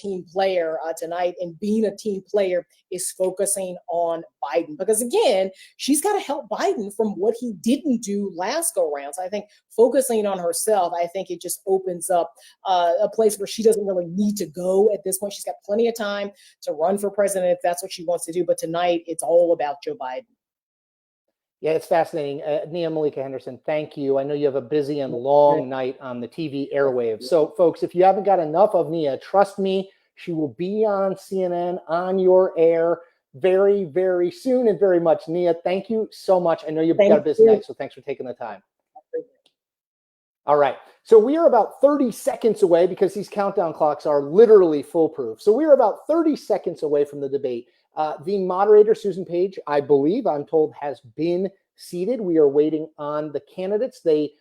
team player tonight, and being a team player is focusing on Biden, because again, she's got to help Biden from what he didn't do last go round. So I think focusing on herself, I think it just opens up a place where she doesn't really need to go at this point. She's got plenty of time to run for president if that's what she wants to do. But tonight, it's all about Joe Biden. Yeah, it's fascinating. Nia Malika Henderson, thank you. I know you have a busy and long night on the TV airwaves. So, folks, if you haven't got enough of Nia, trust me, she will be on CNN, on your air very, very soon and very much. Nia, thank you so much. I know you've got a busy night, so thanks for taking the time. All right. So we are about 30 seconds away, because these countdown clocks are literally foolproof. So we are about 30 seconds away from the debate. The moderator, Susan Page, I believe, I'm told, has been seated. We are waiting on the candidates. They,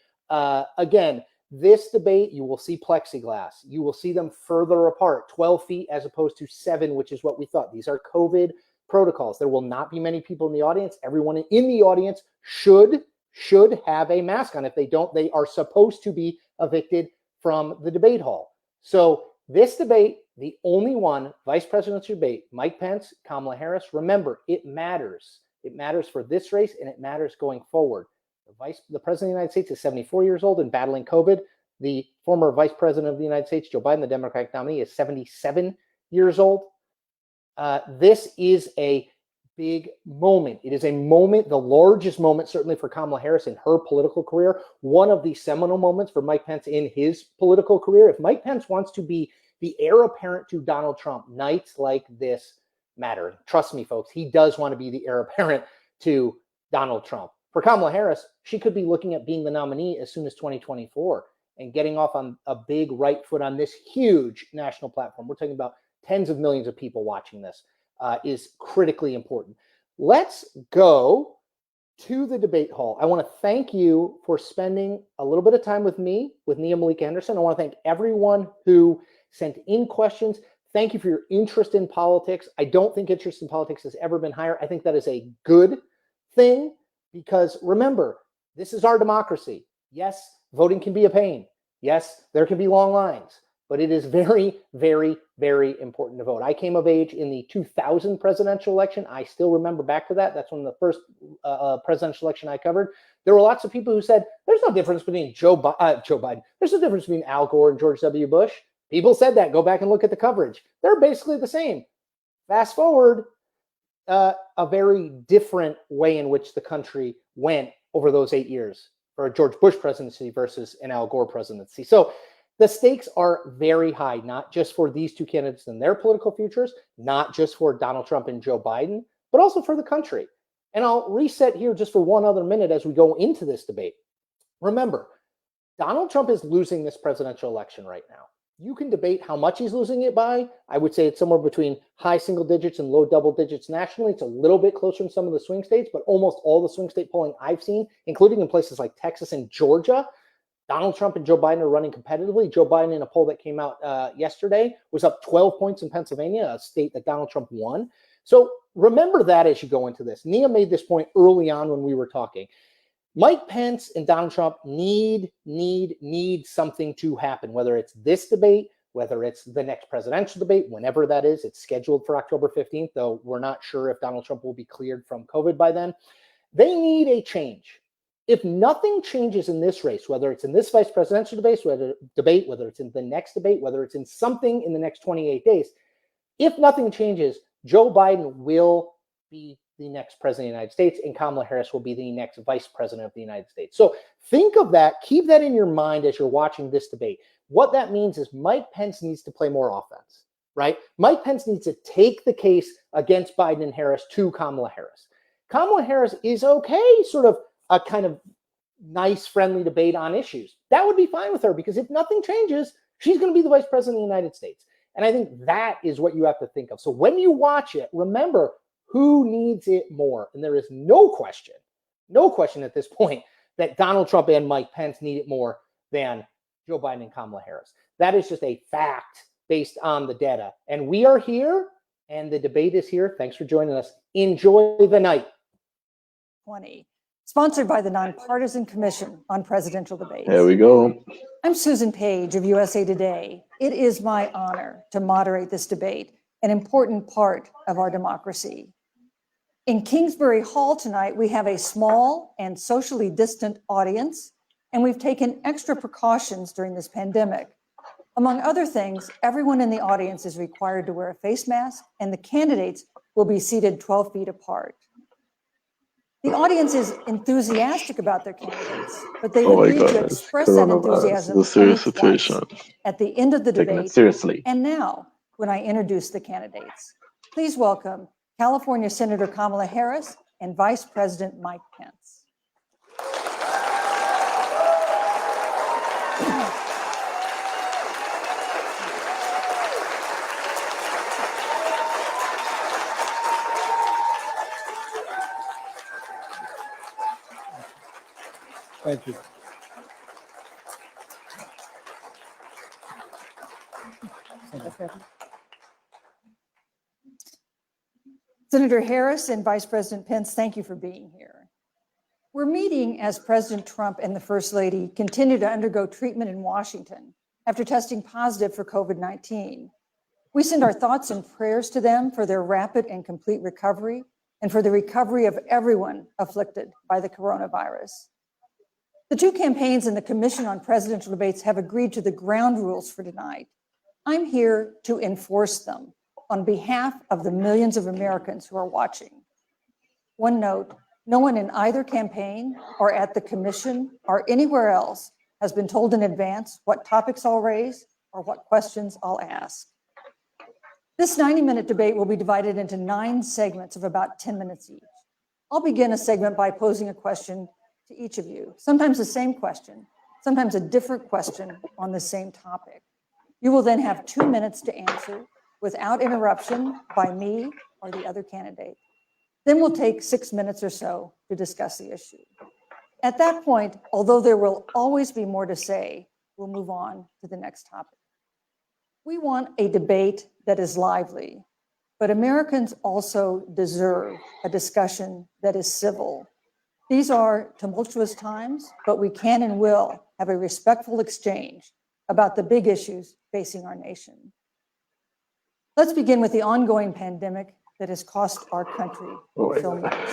again, this debate, you will see plexiglass. You will see them further apart, 12 feet as opposed to 7, which is what we thought. These are COVID protocols. There will not be many people in the audience. Everyone in the audience should have a mask on. If they don't, they are supposed to be evicted from the debate hall. So this debate, the only one, vice presidential debate, Mike Pence, Kamala Harris, remember, it matters. It matters for this race, and it matters going forward. The president of the United States is 74 years old and battling COVID. The former vice president of the United States, Joe Biden, the Democratic nominee, is 77 years old. This is a big moment. It is a moment, the largest moment, certainly for Kamala Harris in her political career, one of the seminal moments for Mike Pence in his political career. If Mike Pence wants to be the heir apparent to Donald Trump, nights like this matter. Trust me, folks, he does want to be the heir apparent to Donald Trump. For Kamala Harris, she could be looking at being the nominee as soon as 2024 and getting off on a big right foot on this huge national platform. We're talking about tens of millions of people watching this. Is critically important. Let's go to the debate hall. I want to thank you for spending a little bit of time with me, with Nia Malika Henderson. I want to thank everyone who sent in questions. Thank you for your interest in politics. I don't think interest in politics has ever been higher. I think that is a good thing, because remember, this is our democracy. Yes, voting can be a pain. Yes, there can be long lines. But it is very, very, very important to vote. I came of age in the 2000 presidential election. I still remember back to that. That's when the first presidential election I covered. There were lots of people who said, there's no difference between Joe Biden. There's no difference between Al Gore and George W. Bush. People said that. Go back and look at the coverage. They're basically the same. Fast forward, a very different way in which the country went over those 8 years for a George Bush presidency versus an Al Gore presidency. So the stakes are very high, not just for these two candidates and their political futures, not just for Donald Trump and Joe Biden, but also for the country. And I'll reset here just for one other minute as we go into this debate. Remember, Donald Trump is losing this presidential election right now. You can debate how much he's losing it by. I would say it's somewhere between high single digits and low double digits nationally. It's a little bit closer in some of the swing states, but almost all the swing state polling I've seen, including in places like Texas and Georgia, Donald Trump and Joe Biden are running competitively. Joe Biden, in a poll that came out yesterday, was up 12 points in Pennsylvania, a state that Donald Trump won. So remember that as you go into this. Nia made this point early on when we were talking. Mike Pence and Donald Trump need something to happen, whether it's this debate, whether it's the next presidential debate, whenever that is. It's scheduled for October 15th, though we're not sure if Donald Trump will be cleared from COVID by then. They need a change. If nothing changes in this race, whether it's in this vice presidential debate, whether it's in the next debate, whether it's in something in the next 28 days, if nothing changes, Joe Biden will be the next president of the United States, and Kamala Harris will be the next vice president of the United States. So think of that. Keep that in your mind as you're watching this debate. What that means is Mike Pence needs to play more offense, right? Mike Pence needs to take the case against Biden and Harris to Kamala Harris. Kamala Harris is okay, sort of a kind of nice, friendly debate on issues. That would be fine with her, because if nothing changes, she's going to be the vice president of the United States. And I think that is what you have to think of. So when you watch it, remember who needs it more. And there is no question at this point that Donald Trump and Mike Pence need it more than Joe Biden and Kamala Harris. That is just a fact based on the data. And we are here, and the debate is here. Thanks for joining us. Enjoy the night. 20. sponsored by the Nonpartisan Commission on Presidential Debates. There we go. I'm Susan Page of USA Today. It is my honor to moderate this debate, an important part of our democracy. In Kingsbury Hall tonight, we have a small and socially distant audience, and we've taken extra precautions during this pandemic. Among other things, everyone in the audience is required to wear a face mask, and the candidates will be seated 12 feet apart. The audience is enthusiastic about their candidates, but they've Oh my agreed to goodness. express that Coronavirus is enthusiasm a serious only twice, situation. at the end of the Taking it debate, seriously. and now when I introduce the candidates. Please welcome California Senator Kamala Harris and Vice President Mike Pence. Thank you. Senator Harris and Vice President Pence, thank you for being here. We're meeting as President Trump and the First Lady continue to undergo treatment in Washington after testing positive for COVID-19. We send our thoughts and prayers to them for their rapid and complete recovery and for the recovery of everyone afflicted by the coronavirus. The two campaigns and the Commission on Presidential Debates have agreed to the ground rules for tonight. I'm here to enforce them on behalf of the millions of Americans who are watching. One note, no one in either campaign or at the Commission or anywhere else has been told in advance what topics I'll raise or what questions I'll ask. This 90-minute debate will be divided into 9 segments of about 10 minutes each. I'll begin a segment by posing a question to each of you, sometimes the same question, sometimes a different question on the same topic. You will then have 2 minutes to answer without interruption by me or the other candidate. Then we'll take 6 minutes or so to discuss the issue. At that point, although there will always be more to say, we'll move on to the next topic. We want a debate that is lively, but Americans also deserve a discussion that is civil. These are tumultuous times, but we can and will have a respectful exchange about the big issues facing our nation. Let's begin with the ongoing pandemic that has cost our country so much.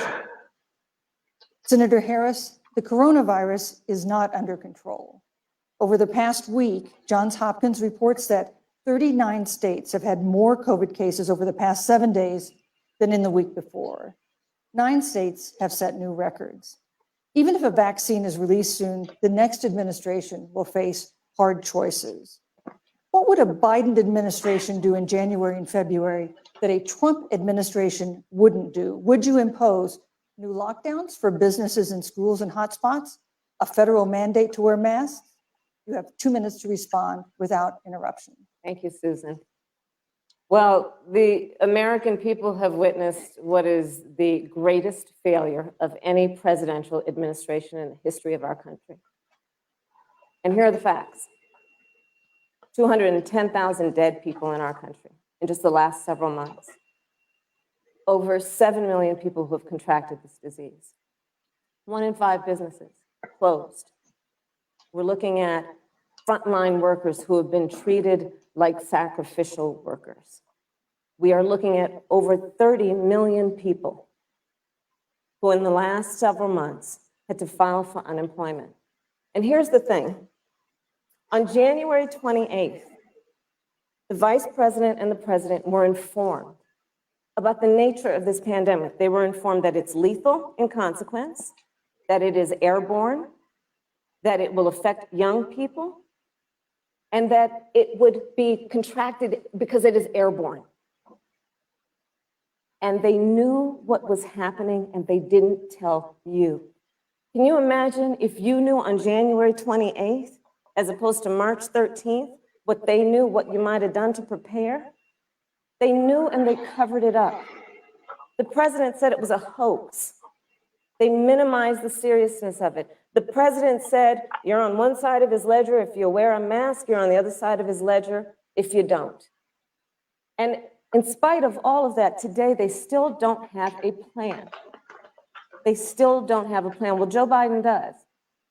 Senator Harris, the coronavirus is not under control. Over the past week, Johns Hopkins reports that 39 states have had more COVID cases over the past 7 days than in the week before. 9 states have set new records. Even if a vaccine is released soon, the next administration will face hard choices. What would a Biden administration do in January and February that a Trump administration wouldn't do? Would you impose new lockdowns for businesses and schools and hotspots? A federal mandate to wear masks? You have 2 minutes to respond without interruption. Thank you, Susan. Well, the American people have witnessed what is the greatest failure of any presidential administration in the history of our country. And here are the facts. 210,000 dead people in our country in just the last several months. Over 7 million people who have contracted this disease. 1 in 5 businesses closed. We're looking at frontline workers who have been treated like sacrificial workers. We are looking at over 30 million people who in the last several months had to file for unemployment. And here's the thing. On January 28th, the Vice President and the President were informed about the nature of this pandemic. They were informed that it's lethal in consequence, that it is airborne, that it will affect young people, and that it would be contracted because it is airborne. And they knew what was happening and they didn't tell you. Can you imagine if you knew on January 28th, as opposed to March 13th, what they knew, what you might have done to prepare? They knew and they covered it up. The president said it was a hoax. They minimized the seriousness of it. The president said, you're on one side of his ledger if you wear a mask, you're on the other side of his ledger if you don't. And in spite of all of that, today they still don't have a plan. They still don't have a plan. Well, Joe Biden does.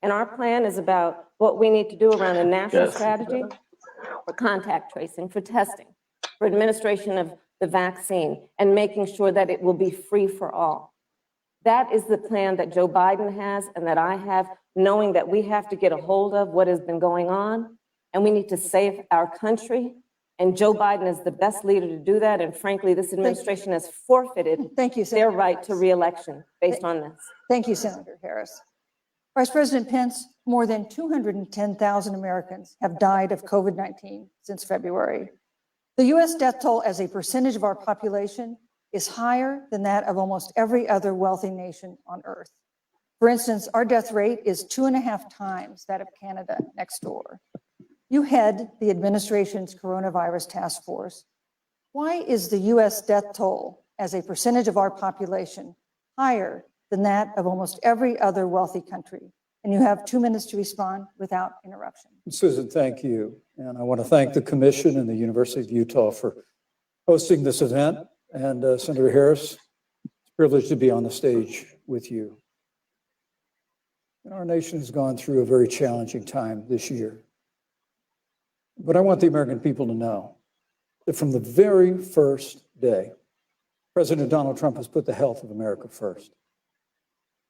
And our plan is about what we need to do around a national strategy for contact tracing, for testing, for administration of the vaccine, and making sure that it will be free for all. That is the plan that Joe Biden has and that I have, knowing that we have to get a hold of what has been going on, and we need to save our country. And Joe Biden is the best leader to do that. And frankly, this administration has forfeited their right to reelection based on this. Thank you, Senator Harris. Vice President Pence, more than 210,000 Americans have died of COVID-19 since February. The U.S. death toll as a percentage of our population is higher than that of almost every other wealthy nation on earth. For instance, our death rate is 2.5 times that of Canada next door. You head the administration's coronavirus task force. Why is the U.S. death toll as a percentage of our population higher than that of almost every other wealthy country? And you have 2 minutes to respond without interruption. Susan, thank you. And I want to thank the Commission and the University of Utah for hosting this event. And Senator Harris, it's a privilege to be on the stage with you. And our nation has gone through a very challenging time this year. But I want the American people to know that from the very first day, President Donald Trump has put the health of America first.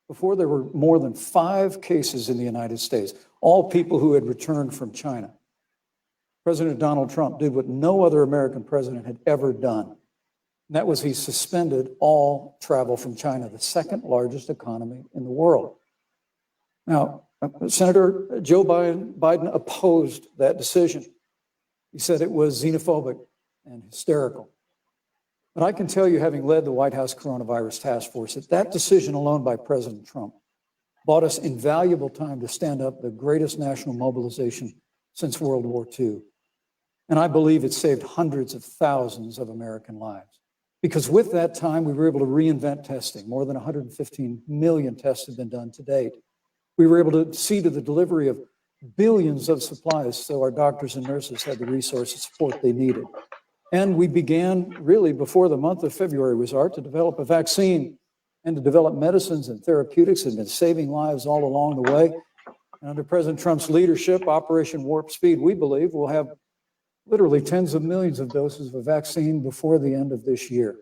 Before there were more than 5 cases in the United States, all people who had returned from China, President Donald Trump did what no other American president had ever done. And that was he suspended all travel from China, the second largest economy in the world. Now, Senator Joe Biden opposed that decision. He said it was xenophobic and hysterical. But I can tell you, having led the White House Coronavirus Task Force, that decision alone by President Trump bought us invaluable time to stand up the greatest national mobilization since World War II. And I believe it saved hundreds of thousands of American lives. Because with that time, we were able to reinvent testing. More than 115 million tests have been done to date. We were able to see to the delivery of billions of supplies so our doctors and nurses had the resources and support they needed. And we began really before the month of February was out to develop a vaccine and to develop medicines and therapeutics that have been saving lives all along the way. And under President Trump's leadership, Operation Warp Speed, we believe we'll have literally tens of millions of doses of a vaccine before the end of this year.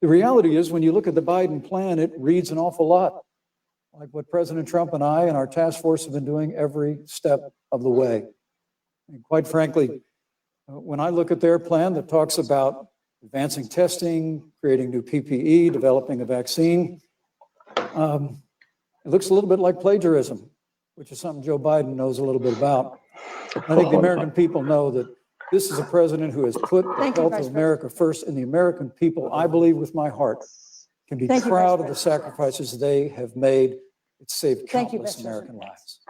The reality is, when you look at the Biden plan, it reads an awful lot like what President Trump and I and our task force have been doing every step of the way. And quite frankly, when I look at their plan that talks about advancing testing, creating new PPE, developing a vaccine, it looks a little bit like plagiarism, which is something Joe Biden knows a little bit about. I think the American people know that this is a president who has put the health of America first, and the American people, I believe with my heart, can be proud of the sacrifices they have made. It's saved countless American lives.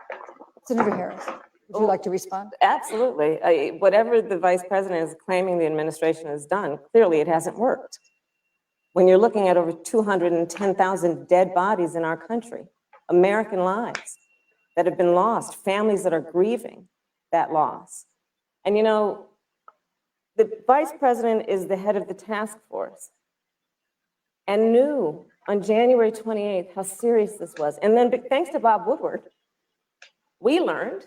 Senator Harris, would you like to respond? Absolutely. Whatever the vice president is claiming the administration has done, clearly it hasn't worked. When you're looking at over 210,000 dead bodies in our country, American lives that have been lost, families that are grieving that loss. And you know, the vice president is the head of the task force and knew on January 28th how serious this was. And then thanks to Bob Woodward, we learned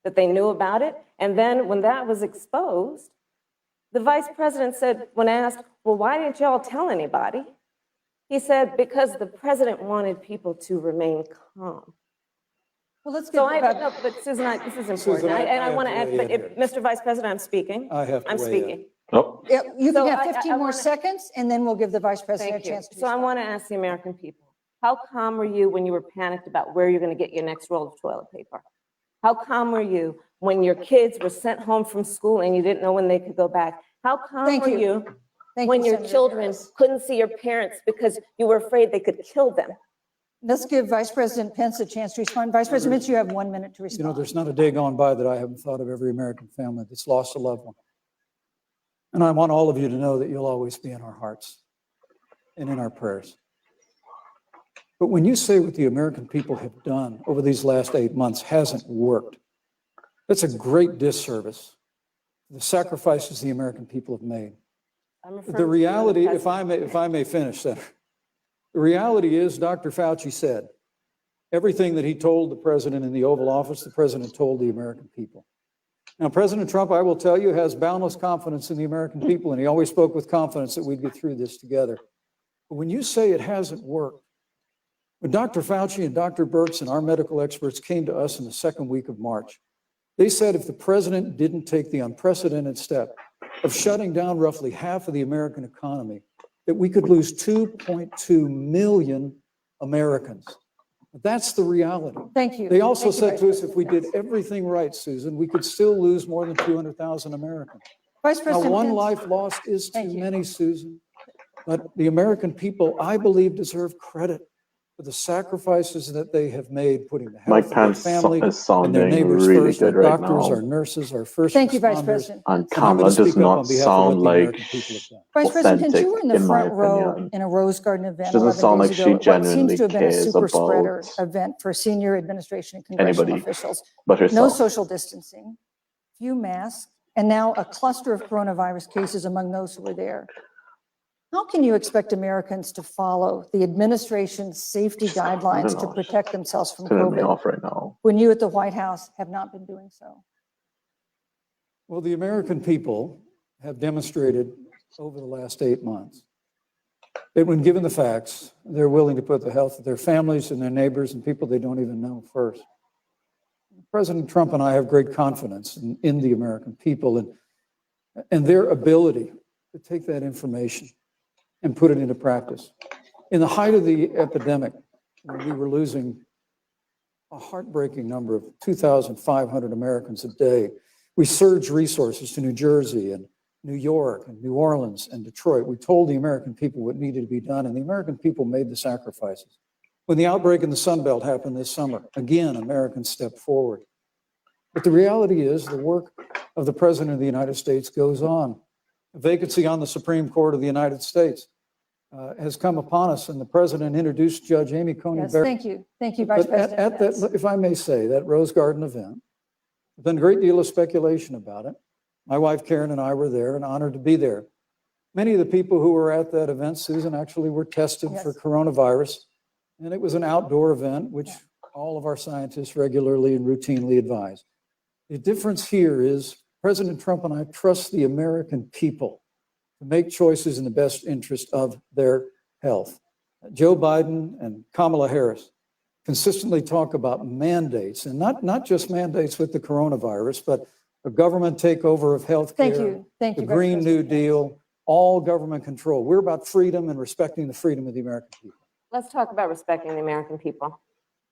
that they knew about it. And then when that was exposed, the vice president said, when asked, well, why didn't y'all tell anybody? He said, because the president wanted people to remain calm. Well, let's get no, but Susan, this is important. Susan, I want to have add, to weigh in but Mr. Vice President, I'm speaking. I'm speaking. Oh, Yeah, you can So have I 15 more wanna- seconds, and then we'll give the vice president Thank a you. chance to So I respond. want to ask the American people, how calm were you when you were panicked about where you're going to get your next roll of toilet paper? How calm were you when your kids were sent home from school and you didn't know when they could go back? How calm Thank were you. you Thank when you, your Senator children Harris. couldn't see your parents because you were afraid they could kill them? Let's give Vice President Pence a chance to respond. Vice President Pence, you have 1 minute to You know, respond. there's not a day gone by that I haven't thought of every American family that's lost a loved one. And I want all of you to know that you'll always be in our hearts and in our prayers. But when you say what the American people have done over these last 8 months hasn't worked, that's a great disservice to the sacrifices the American people have made. I'm referring The to reality, the if I may finish, Senator, The reality is, Dr. Fauci said, everything that he told the president in the Oval Office, the president told the American people. Now, President Trump, I will tell you, has boundless confidence in the American people, and he always spoke with confidence that we'd get through this together. But when you say it hasn't worked, when Dr. Fauci and Dr. Birx and our medical experts came to us in the second week of March, they said if the president didn't take the unprecedented step of shutting down roughly half of the American economy, that we could lose 2.2 million Americans. That's the reality. Thank you. They also Thank you, said Vice to us, if we President did everything right, Susan, we could still lose more than 200,000 Americans. Vice Now, President one Pence. life lost is Thank too you. many, Susan. But the American people, I believe, deserve credit for the sacrifices that they have made, putting the Mike health of their Pence family is and their sounding neighbors really first. Our good right doctors, now. our nurses, our first Thank you, Vice responders. President. And And I'm Kamala going to does speak up on not behalf of what sound the like American people have done. Vice President Pence, you were in the authentic, in my front row opinion. in a Rose Garden event She doesn't 11 sound days like she ago. What seems genuinely to have been a cares super spreader about event for senior administration and congressional anybody officials. but No herself. social distancing, few masks, and now a cluster of coronavirus cases among those who were there. How can you expect Americans to follow the administration's safety guidelines to know. protect themselves from Turning me COVID off right now. when you at the White House have not been doing so? Well, the American people have demonstrated over the last 8 months that when given the facts, they're willing to put the health of their families and their neighbors and people they don't even know first. President Trump and I have great confidence in the American people and their ability to take that information and put it into practice. In the height of the epidemic, when we were losing a heartbreaking number of 2,500 Americans a day, we surged resources to New Jersey and New York and New Orleans and Detroit. We told the American people what needed to be done, and the American people made the sacrifices. When the outbreak in the Sun Belt happened this summer, again, Americans stepped forward. But the reality is the work of the President of the United States goes on. A vacancy on the Supreme Court of the United States has come upon us, and the President introduced Judge Amy Coney Yes, Barrett. thank you. Thank you, Vice But at President Pence. that, if I may say, that Rose Garden event, there's been a great deal of speculation about it. My wife Karen and I were there and honored to be there. Many of the people who were at that event, Susan, actually were tested Yes. for coronavirus. And it was an outdoor event, which all of our scientists regularly and routinely advise. The difference here is President Trump and I trust the American people to make choices in the best interest of their health. Joe Biden and Kamala Harris consistently talk about mandates, and not just mandates with the coronavirus, but a government takeover of health care. Thank you. Thank The you, Vice Green New President Pence. Deal, all government control. We're about freedom and respecting the freedom of the American people. Let's talk about respecting the American people.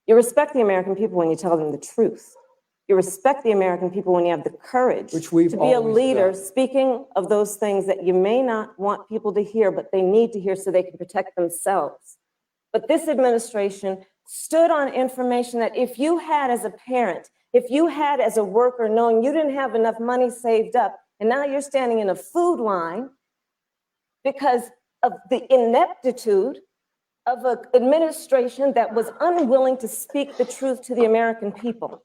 You respect the American people when you tell them the truth. You respect the American people when you have the courage Which we've to be a always leader, done. speaking of those things that you may not want people to hear, but they need to hear so they can protect themselves. But this administration stood on information that if you had as a parent, if you had as a worker knowing you didn't have enough money saved up, and now you're standing in a food line because of the ineptitude of an administration that was unwilling to speak the truth to the American people.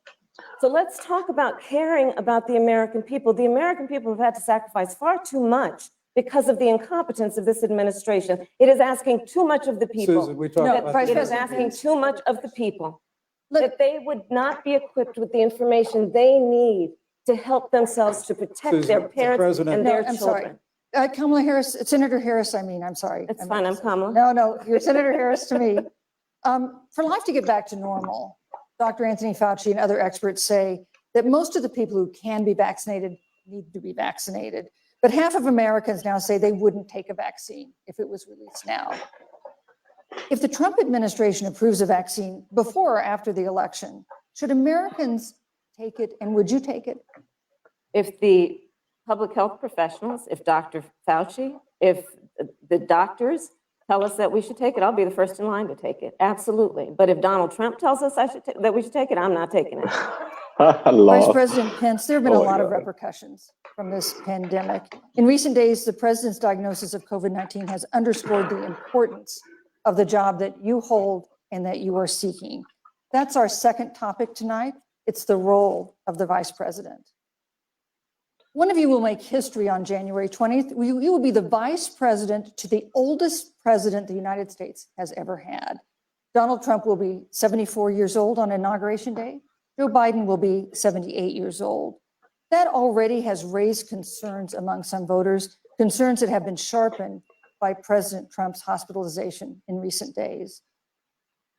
So let's talk about caring about the American people. The American people have had to sacrifice far too much because of the incompetence of this administration. It is asking too much of the people. Susan, we talked No, about Vice It this. is asking too much of the people. Look- That they would not be equipped with the information they need to help themselves to protect Susan, their the parents president- and No, their I'm sorry. children. Kamala Harris, Senator Harris, I'm sorry. It's fine, I'm Kamala. No, you're Senator Harris to me. For life to get back to normal, Dr. Anthony Fauci and other experts say that most of the people who can be vaccinated need to be vaccinated. But half of Americans now say they wouldn't take a vaccine if it was released now. If the Trump administration approves a vaccine before or after the election, should Americans take it, and would you take it? If the public health professionals, if Dr. Fauci, if the doctors tell us that we should take it, I'll be the first in line to take it. Absolutely. But if Donald Trump tells us that we should take it, I'm not taking it. Vice President Pence, there have been a Oh my lot of God. repercussions from this pandemic. In recent days, the president's diagnosis of COVID-19 has underscored the importance of the job that you hold and that you are seeking. That's our second topic tonight. It's the role of the vice president. One of you will make history on January 20th. You will be the vice president to the oldest president the United States has ever had. Donald Trump will be 74 years old on Inauguration Day. Joe Biden will be 78 years old. That already has raised concerns among some voters, concerns that have been sharpened by President Trump's hospitalization in recent days.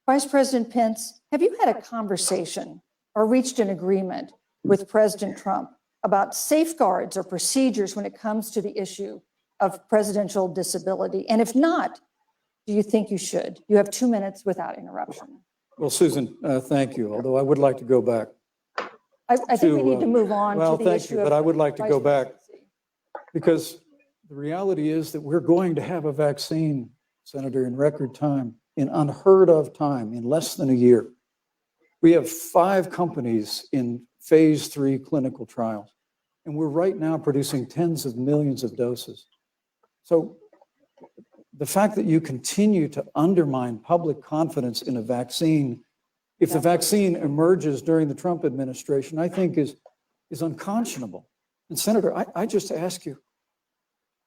Vice President Pence, have you had a conversation or reached an agreement with President Trump about safeguards or procedures when it comes to the issue of presidential disability? And if not, do you think you should? You have 2 minutes without interruption. Well, Susan, thank you, although I would like to go back. I think we need to move on Well, to the thank issue you, of but I would like to vice go back presidency. because the reality is that we're going to have a vaccine, Senator, in record time, in unheard of time, in less than a year. We have 5 companies in phase 3 clinical trials, and we're right now producing tens of millions of doses. So the fact that you continue to undermine public confidence in a vaccine, if the vaccine emerges during the Trump administration, I think is unconscionable. And Senator, I just ask you,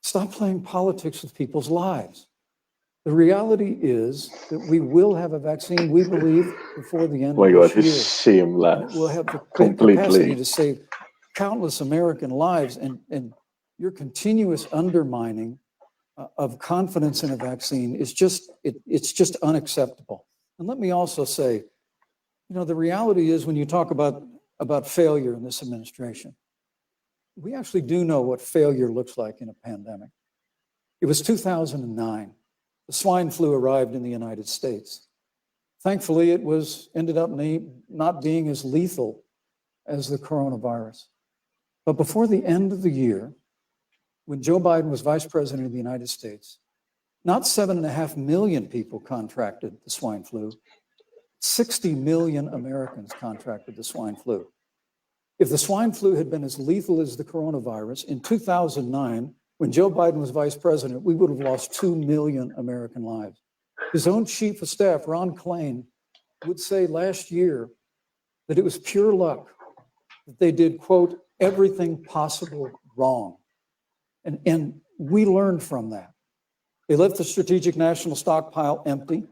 stop playing politics with people's lives. The reality is that we will have a vaccine, we believe, before the end Oh my of God, this year. it's shameless. We'll have the Completely. capacity to save countless American lives, and your continuous undermining of confidence in a vaccine is just, it's just unacceptable. And let me also say, you know, the reality is when you talk about failure in this administration, we actually do know what failure looks like in a pandemic. It was 2009. The swine flu arrived in the United States. Thankfully, it ended up not being as lethal as the coronavirus. But before the end of the year, when Joe Biden was vice president of the United States, not 7.5 million people contracted the swine flu. 60 million Americans contracted the swine flu. If the swine flu had been as lethal as the coronavirus, in 2009, when Joe Biden was vice president, we would have lost 2 million American lives. His own chief of staff, Ron Klain, would say last year that it was pure luck that they did, quote, everything possible wrong. And we learned from that. They left the strategic national stockpile empty.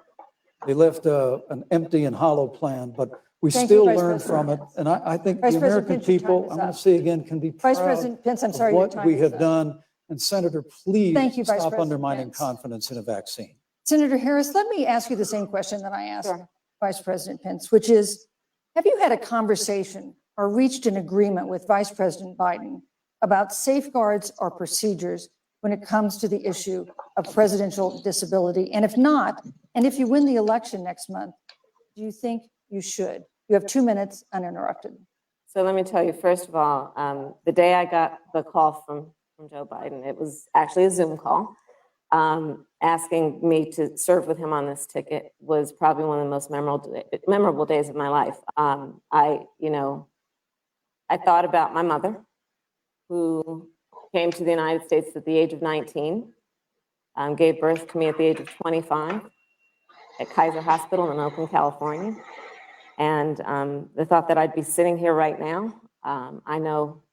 They left an empty and hollow plan, but we Thank still you, Vice learned from it. President And I think Vice the President American Pence, your time people, is I'm going up. to say again, can be Vice proud President Pence, I'm of sorry, your what time we is have up. done. And Senator, please Thank you, Vice stop President undermining Pence. confidence in a vaccine. Senator Harris, let me ask you the same question that I asked Sure. Vice President Pence, which is, have you had a conversation or reached an agreement with Vice President Biden about safeguards or procedures when it comes to the issue of presidential disability? And if not, and if you win the election next month, do you think you should? You have 2 minutes uninterrupted. So let me tell you, first of all, the day I got the call from Joe Biden, it was actually a Zoom call, asking me to serve with him on this ticket was probably one of the most memorable days of my life. I thought about my mother, who came to the United States at the age of 19, gave birth to me at the age of 25 at Kaiser Hospital in Oakland, California. And the thought that I'd be sitting here right now, I know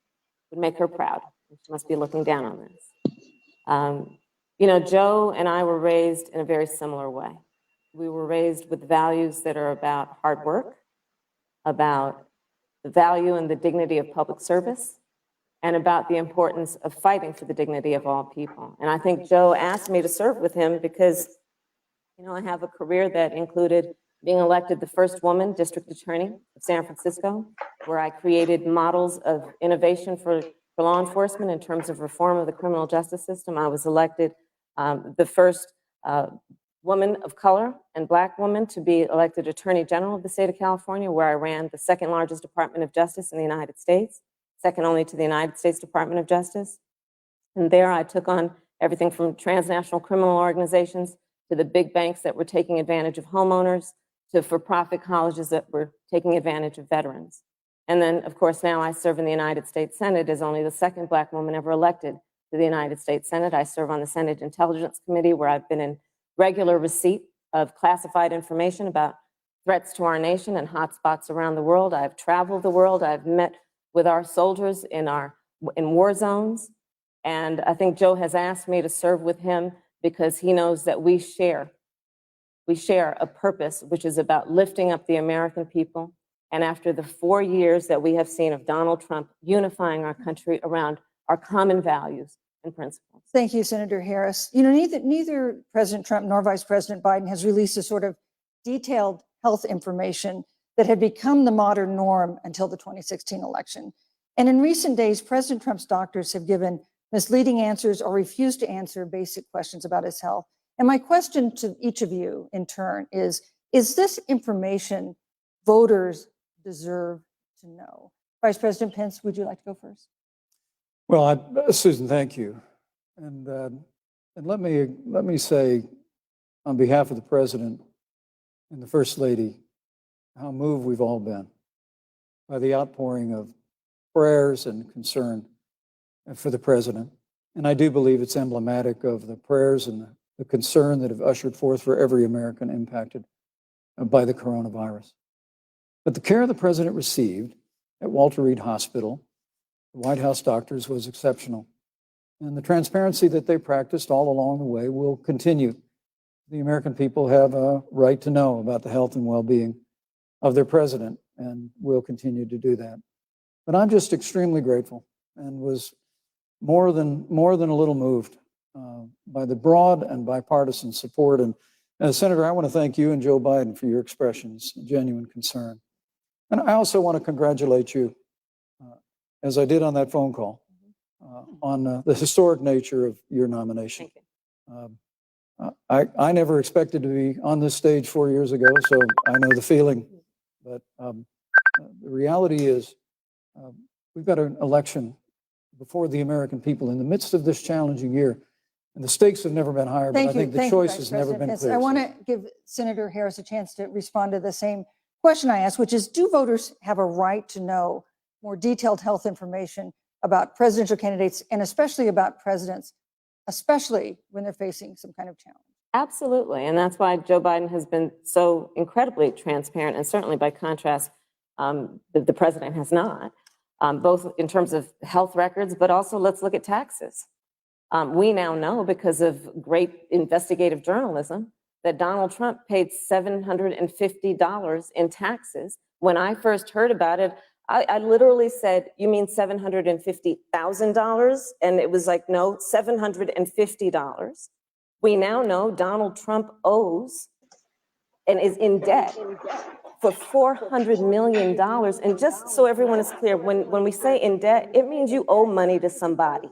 would make her proud. She must be looking down on this. Joe and I were raised in a very similar way. We were raised with values that are about hard work, about the value and the dignity of public service, and about the importance of fighting for the dignity of all people. And I think Joe asked me to serve with him because, I have a career that included being elected the first woman district attorney of San Francisco, where I created models of innovation for law enforcement in terms of reform of the criminal justice system. I was elected the first woman of color and Black woman to be elected Attorney General of the state of California, where I ran the second largest Department of Justice in the United States, second only to the United States Department of Justice. And there I took on everything from transnational criminal organizations to the big banks that were taking advantage of homeowners, to for-profit colleges that were taking advantage of veterans. And then, of course, now I serve in the United States Senate as only the second Black woman ever elected to the United States Senate. I serve on the Senate Intelligence Committee, where I've been in regular receipt of classified information about threats to our nation and hotspots around the world. I've traveled the world. I've met with our soldiers in our in war zones. And I think Joe has asked me to serve with him because he knows that we share a purpose, which is about lifting up the American people. And after the 4 years that we have seen of Donald Trump unifying our country around our common values and principles. Thank you, Senator Harris. You know, neither President Trump nor Vice President Biden has released a sort of detailed health information that had become the modern norm until the 2016 election. And in recent days, President Trump's doctors have given misleading answers or refused to answer basic questions about his health. And my question to each of you in turn is this information voters deserve to know? Vice President Pence, would you like to go first? Well, Susan, thank you. And let me say on behalf of the President and the First Lady, how moved we've all been by the outpouring of prayers and concern for the President. And I do believe it's emblematic of the prayers and the concern that have ushered forth for every American impacted by the coronavirus. But the care the President received at Walter Reed Hospital, the White House doctors, was exceptional. And the transparency that they practiced all along the way will continue. The American people have a right to know about the health and well-being of their president, and will continue to do that. But I'm just extremely grateful and was more than a little moved by the broad and bipartisan support. And Senator, I want to thank you and Joe Biden for your expressions of genuine concern. And I also want to congratulate you, as I did on that phone call, on the historic nature of your nomination. Thank you. I never expected to be on this stage 4 years ago, so I know the feeling. But the reality is we've got an election before the American people in the midst of this challenging year. And the stakes have never been higher, but I think the choice has never been clearer. I want to give Senator Harris a chance to respond to the same question I asked, which is, do voters have a right to know more detailed health information about presidential candidates and especially about presidents, especially when they're facing some kind of challenge? Absolutely. And that's why Joe Biden has been so incredibly transparent, and certainly by contrast, the president has not, both in terms of health records, but also let's look at taxes. We now know, because of great investigative journalism, that Donald Trump paid $750 in taxes. When I first heard about it, I literally said, "You mean $750,000? And it was like, no, $750. We now know Donald Trump owes and is in debt for $400 million. And just so everyone is clear, when we say in debt, it means you owe money to somebody.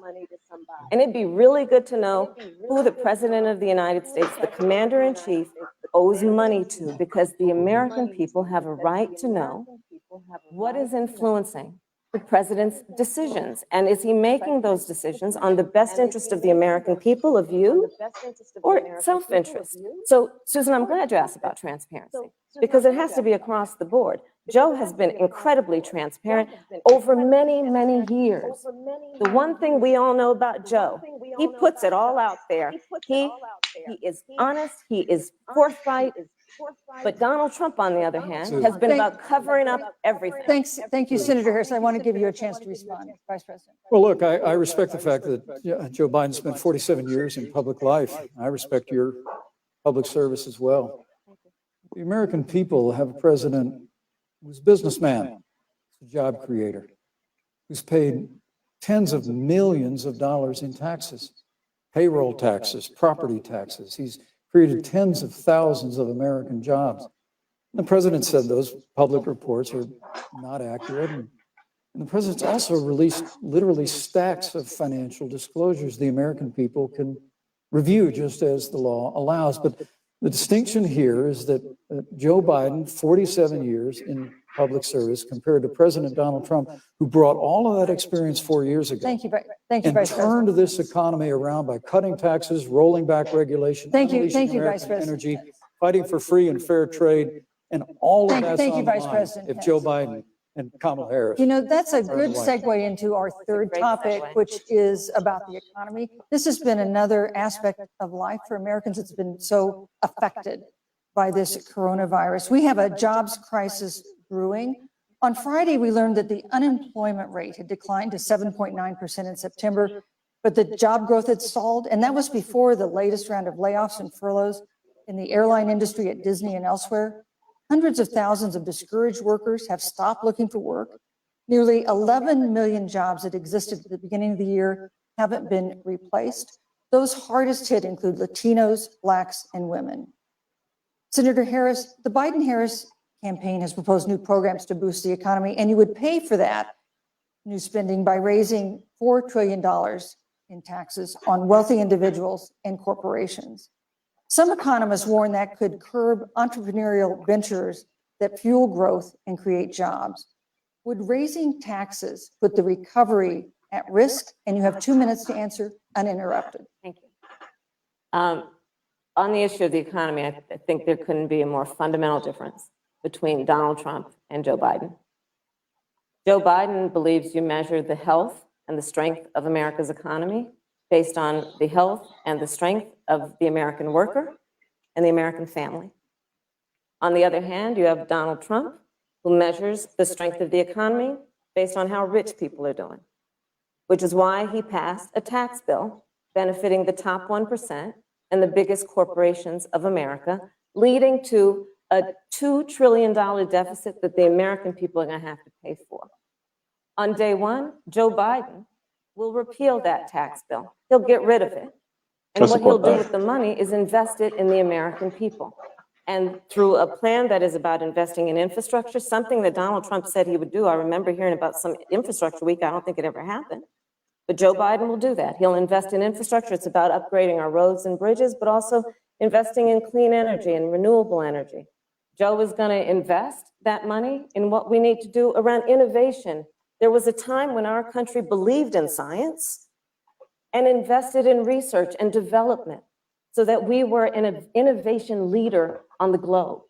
And it'd be really good to know who the President of the United States, the Commander-in-Chief, owes money to, because the American people have a right to know what is influencing the president's decisions. And is he making those decisions on the best interest of the American people, of you, or self-interest? So, Susan, I'm glad you asked about transparency, because it has to be across the board. Joe has been incredibly transparent over many, many years. The one thing we all know about Joe, he puts it all out there. He is honest, he is forthright. But Donald Trump, on the other hand, has been about covering up everything. Thank you, Senator Harris. I want to give you a chance to respond, Vice President. Well, look, I respect the fact that Joe Biden spent 47 years in public life. I respect your public service as well. The American people have a president who's a businessman, a job creator, who's paid tens of millions of dollars in taxes, payroll taxes, property taxes. He's created tens of thousands of American jobs. The president said those public reports are not accurate. And the president's also released literally stacks of financial disclosures the American people can review just as the law allows. But the distinction here is that Joe Biden, 47 years in public service, compared to President Donald Trump, who brought all of that experience 4 years ago. Thank you, Vice And President. turned this economy around by cutting taxes, rolling back regulation, Thank you, unleashing Vice American President. energy, fighting for free and fair trade, and all of that's Thank you, on the Vice line President if Pence. Joe Biden and Kamala Harris. You know, that's a good White. segue into our third great topic, segue. which is about the economy. This has been another aspect of life for Americans that's been so affected by this coronavirus. We have a jobs crisis brewing. On Friday, we learned that the unemployment rate had declined to 7.9% in September, but the job growth had stalled, and that was before the latest round of layoffs and furloughs in the airline industry at Disney and elsewhere. Hundreds of thousands of discouraged workers have stopped looking for work. Nearly 11 million jobs that existed at the beginning of the year haven't been replaced. Those hardest hit include Latinos, Blacks, and women. Senator Harris, the Biden-Harris campaign has proposed new programs to boost the economy, and you would pay for that new spending by raising $4 trillion in taxes on wealthy individuals and corporations. Some economists warn that could curb entrepreneurial ventures that fuel growth and create jobs. Would raising taxes put the recovery at risk? And you have 2 minutes to answer uninterrupted. Thank you. On the issue of the economy, I think there couldn't be a more fundamental difference between Donald Trump and Joe Biden. Joe Biden believes you measure the health and the strength of America's economy based on the health and the strength of the American worker and the American family. On the other hand, you have Donald Trump, who measures the strength of the economy based on how rich people are doing, which is why he passed a tax bill benefiting the top 1% and the biggest corporations of America, leading to a $2 trillion deficit that the American people are going to have to pay for. On day one, Joe Biden will repeal that tax bill. He'll get rid of it. And what he'll do with the money is invest it in the American people. And through a plan that is about investing in infrastructure, something that Donald Trump said he would do. I remember hearing about some infrastructure week. I don't think it ever happened. But Joe Biden will do that. He'll invest in infrastructure. It's about upgrading our roads and bridges, but also investing in clean energy and renewable energy. Joe is going to invest that money in what we need to do around innovation. There was a time when our country believed in science and invested in research and development so that we were an innovation leader on the globe.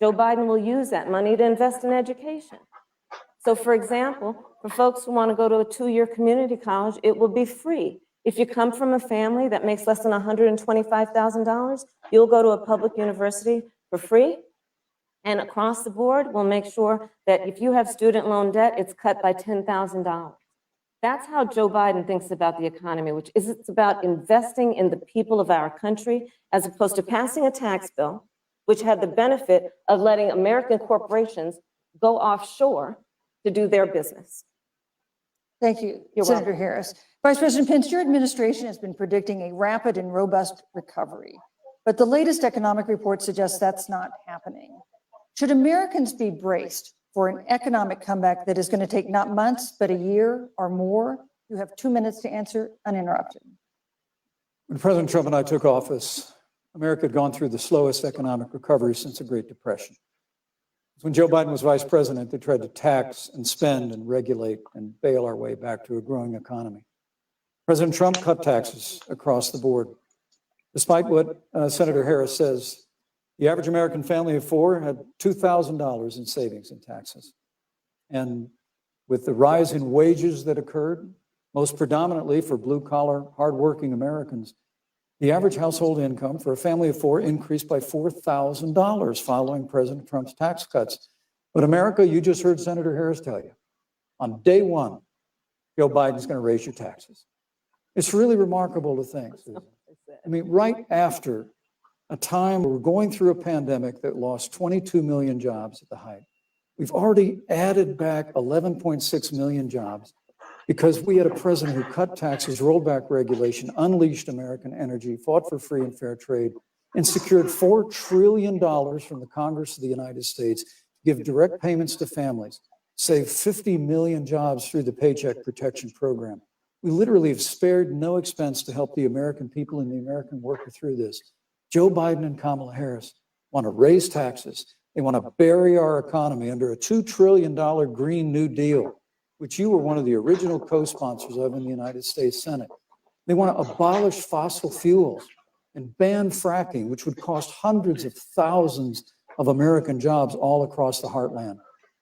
Joe Biden will use that money to invest in education. So, for example, for folks who want to go to a 2-year community college, it will be free. If you come from a family that makes less than $125,000, you'll go to a public university for free. And across the board, we'll make sure that if you have student loan debt, it's cut by $10,000. That's how Joe Biden thinks about the economy, which is it's about investing in the people of our country, as opposed to passing a tax bill, which had the benefit of letting American corporations go offshore to do their business. Thank you, You're Senator welcome. Harris. Vice President Pence, your administration has been predicting a rapid and robust recovery, but the latest economic report suggests that's not happening. Should Americans be braced for an economic comeback that is going to take not months, but a year or more? You have 2 minutes to answer uninterrupted. When President Trump and I took office, America had gone through the slowest economic recovery since the Great Depression. When Joe Biden was vice president, they tried to tax and spend and regulate and bail our way back to a growing economy. President Trump cut taxes across the board. Despite what Senator Harris says, the average American family of 4 had $2,000 in savings in taxes. And with the rise in wages that occurred, most predominantly for blue-collar, hardworking Americans, the average household income for a family of 4 increased by $4,000 following President Trump's tax cuts. But America, you just heard Senator Harris tell you, on day one, Joe Biden's going to raise your taxes. It's really remarkable to think, Susan. I mean, right after a time where we're going through a pandemic that lost 22 million jobs at the height, we've already added back 11.6 million jobs because we had a president who cut taxes, rolled back regulation, unleashed American energy, fought for free and fair trade, and secured $4 trillion from the Congress of the United States to give direct payments to families, save 50 million jobs through the Paycheck Protection Program. We literally have spared no expense to help the American people and the American worker through this. Joe Biden and Kamala Harris want to raise taxes. They want to bury our economy under a $2 trillion Green New Deal, which you were one of the original co-sponsors of in the United States Senate. They want to abolish fossil fuels and ban fracking, which would cost hundreds of thousands of American jobs all across the heartland.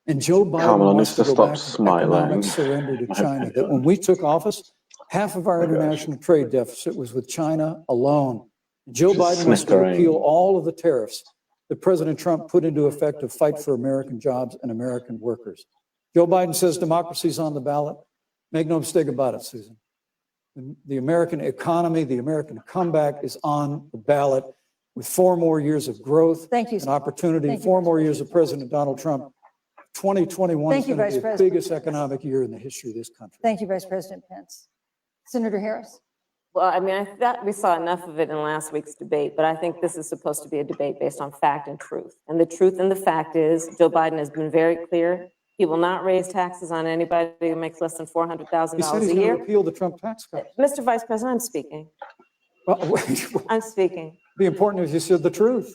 And Joe Biden wants to go back to economic surrender to China, that when we took office, half of our international trade deficit was with China alone. Joe Biden wants to repeal all of the tariffs that President Trump put into effect to fight for American jobs and American workers. Joe Biden says democracy's on the ballot. Make no mistake about it, Susan. The American economy, the American comeback is on the ballot with 4 more years of growth Thank you. and opportunity, Thank you, 4 Vice more years of President Donald Trump. 2021 Thank is you, going Vice to be the President. biggest economic year in the history of this country. Thank you, Vice President Pence. Senator Harris. Well, I mean, I thought we saw enough of it in last week's debate, but I think this is supposed to be a debate based on fact and truth. And the truth and the fact is Joe Biden has been very clear. He will not raise taxes on anybody who makes less than $400,000 He said he's a going to year. repeal the Trump tax cut. Mr. Vice President, I'm speaking. Well, I'm speaking. be important if you said the truth.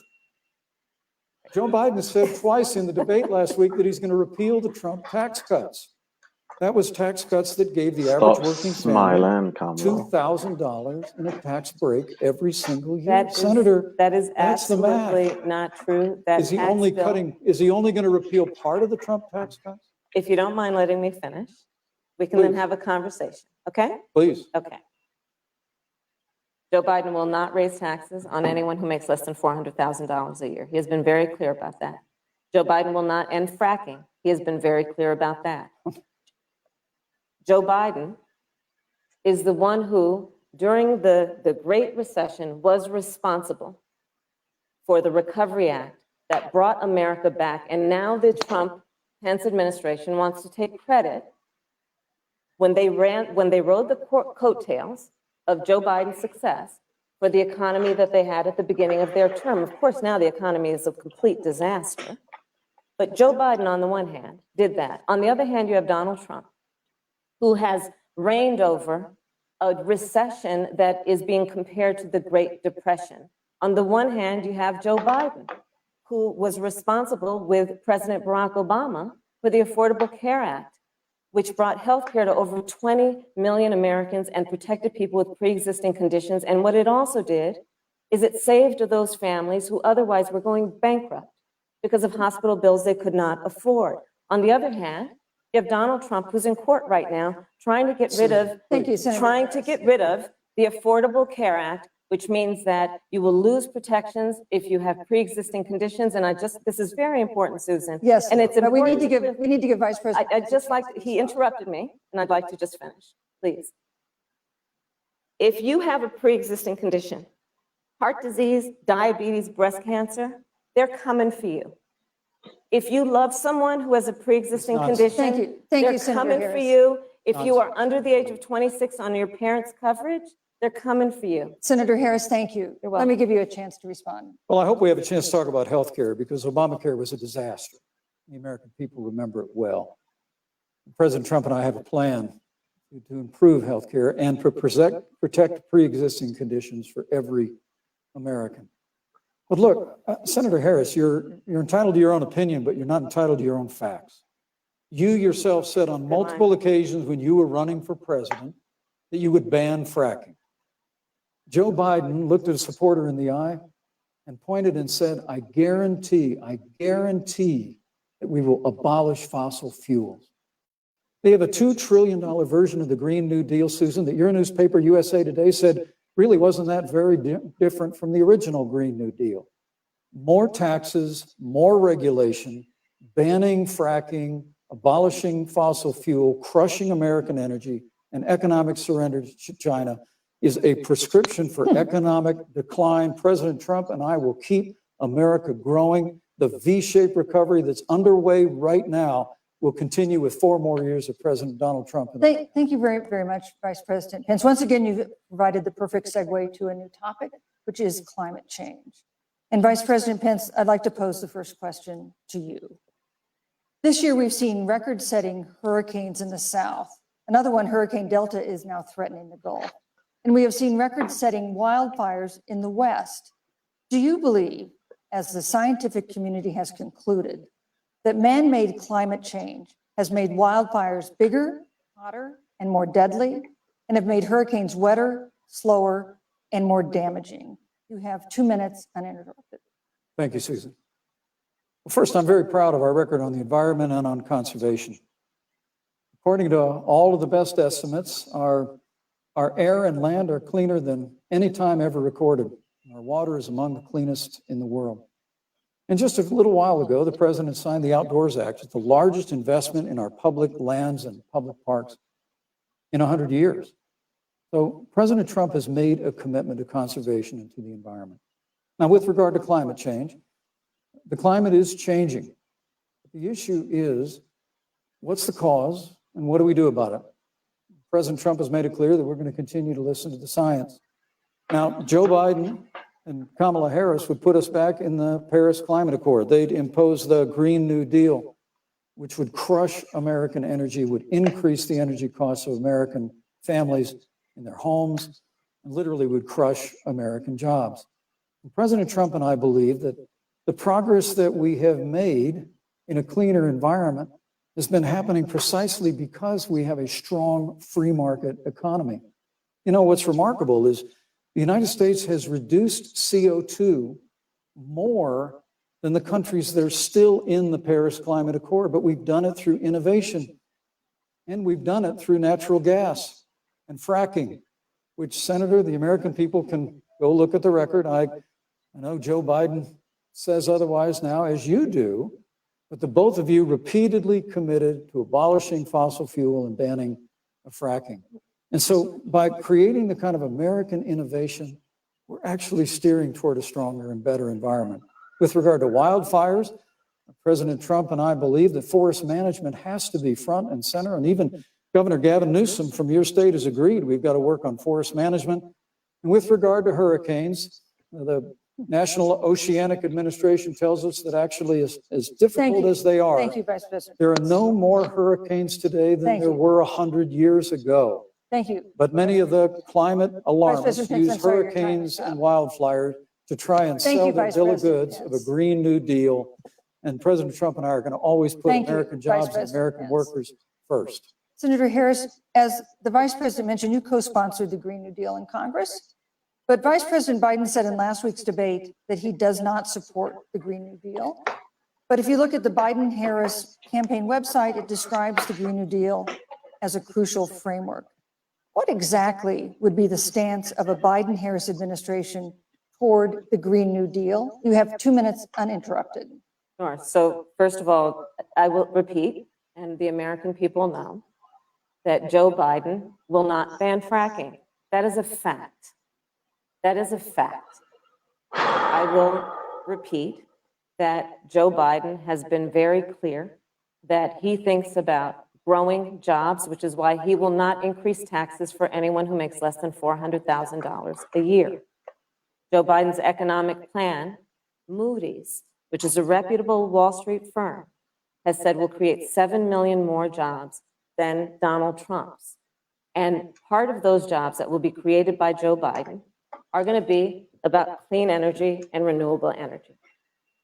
Joe Biden said twice in the debate last week that he's going to repeal the Trump tax cuts. That was tax cuts that gave the average Stop working family smiling, Kamala. $2,000 in a tax break every single year. That is, Senator, that is that's the math. absolutely not true. That is he tax only bill- cutting, is he only going to repeal part of the Trump tax cuts? If you don't mind letting me finish, we can then Please. have a conversation, okay? Please. Okay. Joe Biden will not raise taxes on anyone who makes less than $400,000 a year. He has been very clear about that. Joe Biden will not end fracking. He has been very clear about that. Joe Biden is the one who, during the Great Recession, was responsible for the Recovery Act that brought America back. And now the Trump-Pence administration wants to take credit when they rode the coattails of Joe Biden's success for the economy that they had at the beginning of their term. Of course, now the economy is a complete disaster. But Joe Biden, on the one hand, did that. On the other hand, you have Donald Trump, who has reigned over a recession that is being compared to the Great Depression. On the one hand, you have Joe Biden, who was responsible with President Barack Obama for the Affordable Care Act, which brought health care to over 20 million Americans and protected people with pre-existing conditions. And what it also did is it saved those families who otherwise were going bankrupt because of hospital bills they could not afford. On the other hand, you have Donald Trump, who's in court right now, trying to get rid of, Thank you, Senator trying to get rid of the Affordable Care Act, which means that you will lose protections if you have pre-existing conditions. And this is very important, Susan. Yes, and it's but we important. need to give Vice President. I'd just like, he interrupted me, and I'd like to just finish, please. If you have a pre-existing condition, heart disease, diabetes, breast cancer, they're coming for you. If you love someone who has a pre-existing condition, Thank you, they're Senator coming for Harris. you. If you are under the age of 26 on your parents' coverage, they're coming for you. Senator Harris, thank you. You're Let me welcome. give you a chance to respond. Well, I hope we have a chance to talk about health care because Obamacare was a disaster. The American people remember it well. President Trump and I have a plan to improve health care and to protect pre-existing conditions for every American. But look, Senator Harris, you're entitled to your own opinion, but you're not entitled to your own facts. You yourself said on multiple occasions when you were running for president that you would ban fracking. Joe Biden looked at a supporter in the eye and pointed and said, I guarantee that we will abolish fossil fuels. They have a $2 trillion version of the Green New Deal, Susan, that your newspaper, USA Today, said really wasn't that very different from the original Green New Deal. More taxes, more regulation, banning fracking, abolishing fossil fuel, crushing American energy, and economic surrender to China is a prescription for economic decline. President Trump and I will keep America growing. The V-shaped recovery that's underway right now will continue with 4 more years of President Donald Trump. Thank you very, very much, Vice President Pence. Once again, you've provided the perfect segue to a new topic, which is climate change. And Vice President Pence, I'd like to pose the first question to you. This year, we've seen record-setting hurricanes in the South. Another one, Hurricane Delta, is now threatening the Gulf. And we have seen record-setting wildfires in the West. Do you believe, as the scientific community has concluded, that man-made climate change has made wildfires bigger, hotter, and more deadly, and have made hurricanes wetter, slower, and more damaging? You have 2 minutes uninterrupted. Thank you, Susan. Well, first, I'm very proud of our record on the environment and on conservation. According to all of the best estimates, our air and land are cleaner than any time ever recorded. Our water is among the cleanest in the world. And just a little while ago, the president signed the Outdoors Act, it's the largest investment in our public lands and public parks in 100 years. So President Trump has made a commitment to conservation and to the environment. Now, with regard to climate change, the climate is changing. The issue is, what's the cause and what do we do about it? President Trump has made it clear that we're going to continue to listen to the science. Now, Joe Biden and Kamala Harris would put us back in the Paris Climate Accord. They'd impose the Green New Deal, which would crush American energy, would increase the energy costs of American families in their homes, and literally would crush American jobs. And President Trump and I believe that the progress that we have made in a cleaner environment has been happening precisely because we have a strong free market economy. You know, what's remarkable is the United States has reduced CO2 more than the countries that are still in the Paris Climate Accord, but we've done it through innovation, and we've done it through natural gas and fracking, which, Senator, the American people can go look at the record. I know Joe Biden says otherwise now, as you do, but the both of you repeatedly committed to abolishing fossil fuel and banning fracking. And so by creating the kind of American innovation, we're actually steering toward a stronger and better environment. With regard to wildfires, President Trump and I believe that forest management has to be front and center, and even Governor Gavin Newsom from your state has agreed we've got to work on forest management. And with regard to hurricanes, the National Oceanic Administration tells us that actually as difficult as they are, Thank you, Vice President. there are no more hurricanes today than Thank there you. were 100 years ago. Thank you. But many of the climate alarmists President Pence, use I'm sorry, your time is hurricanes up. and wildfires to try and Thank sell you, their Vice bill of President goods of Pence. a Green New Deal. And President Trump and I are going to always put Thank you, American Vice jobs and President American Pence. workers first. Senator Harris, as the Vice President mentioned, you co-sponsored the Green New Deal in Congress. But Vice President Biden said in last week's debate that he does not support the Green New Deal. But if you look at the Biden-Harris campaign website, it describes the Green New Deal as a crucial framework. What exactly would be the stance of a Biden-Harris administration toward the Green New Deal? You have 2 minutes uninterrupted. Sure. So first of all, I will repeat, and the American people know, that Joe Biden will not ban fracking. That is a fact. That is a fact. I will repeat that Joe Biden has been very clear that he thinks about growing jobs, which is why he will not increase taxes for anyone who makes less than $400,000 a year. Joe Biden's economic plan, Moody's, which is a reputable Wall Street firm, has said will create 7 million more jobs than Donald Trump's. And part of those jobs that will be created by Joe Biden are going to be about clean energy and renewable energy.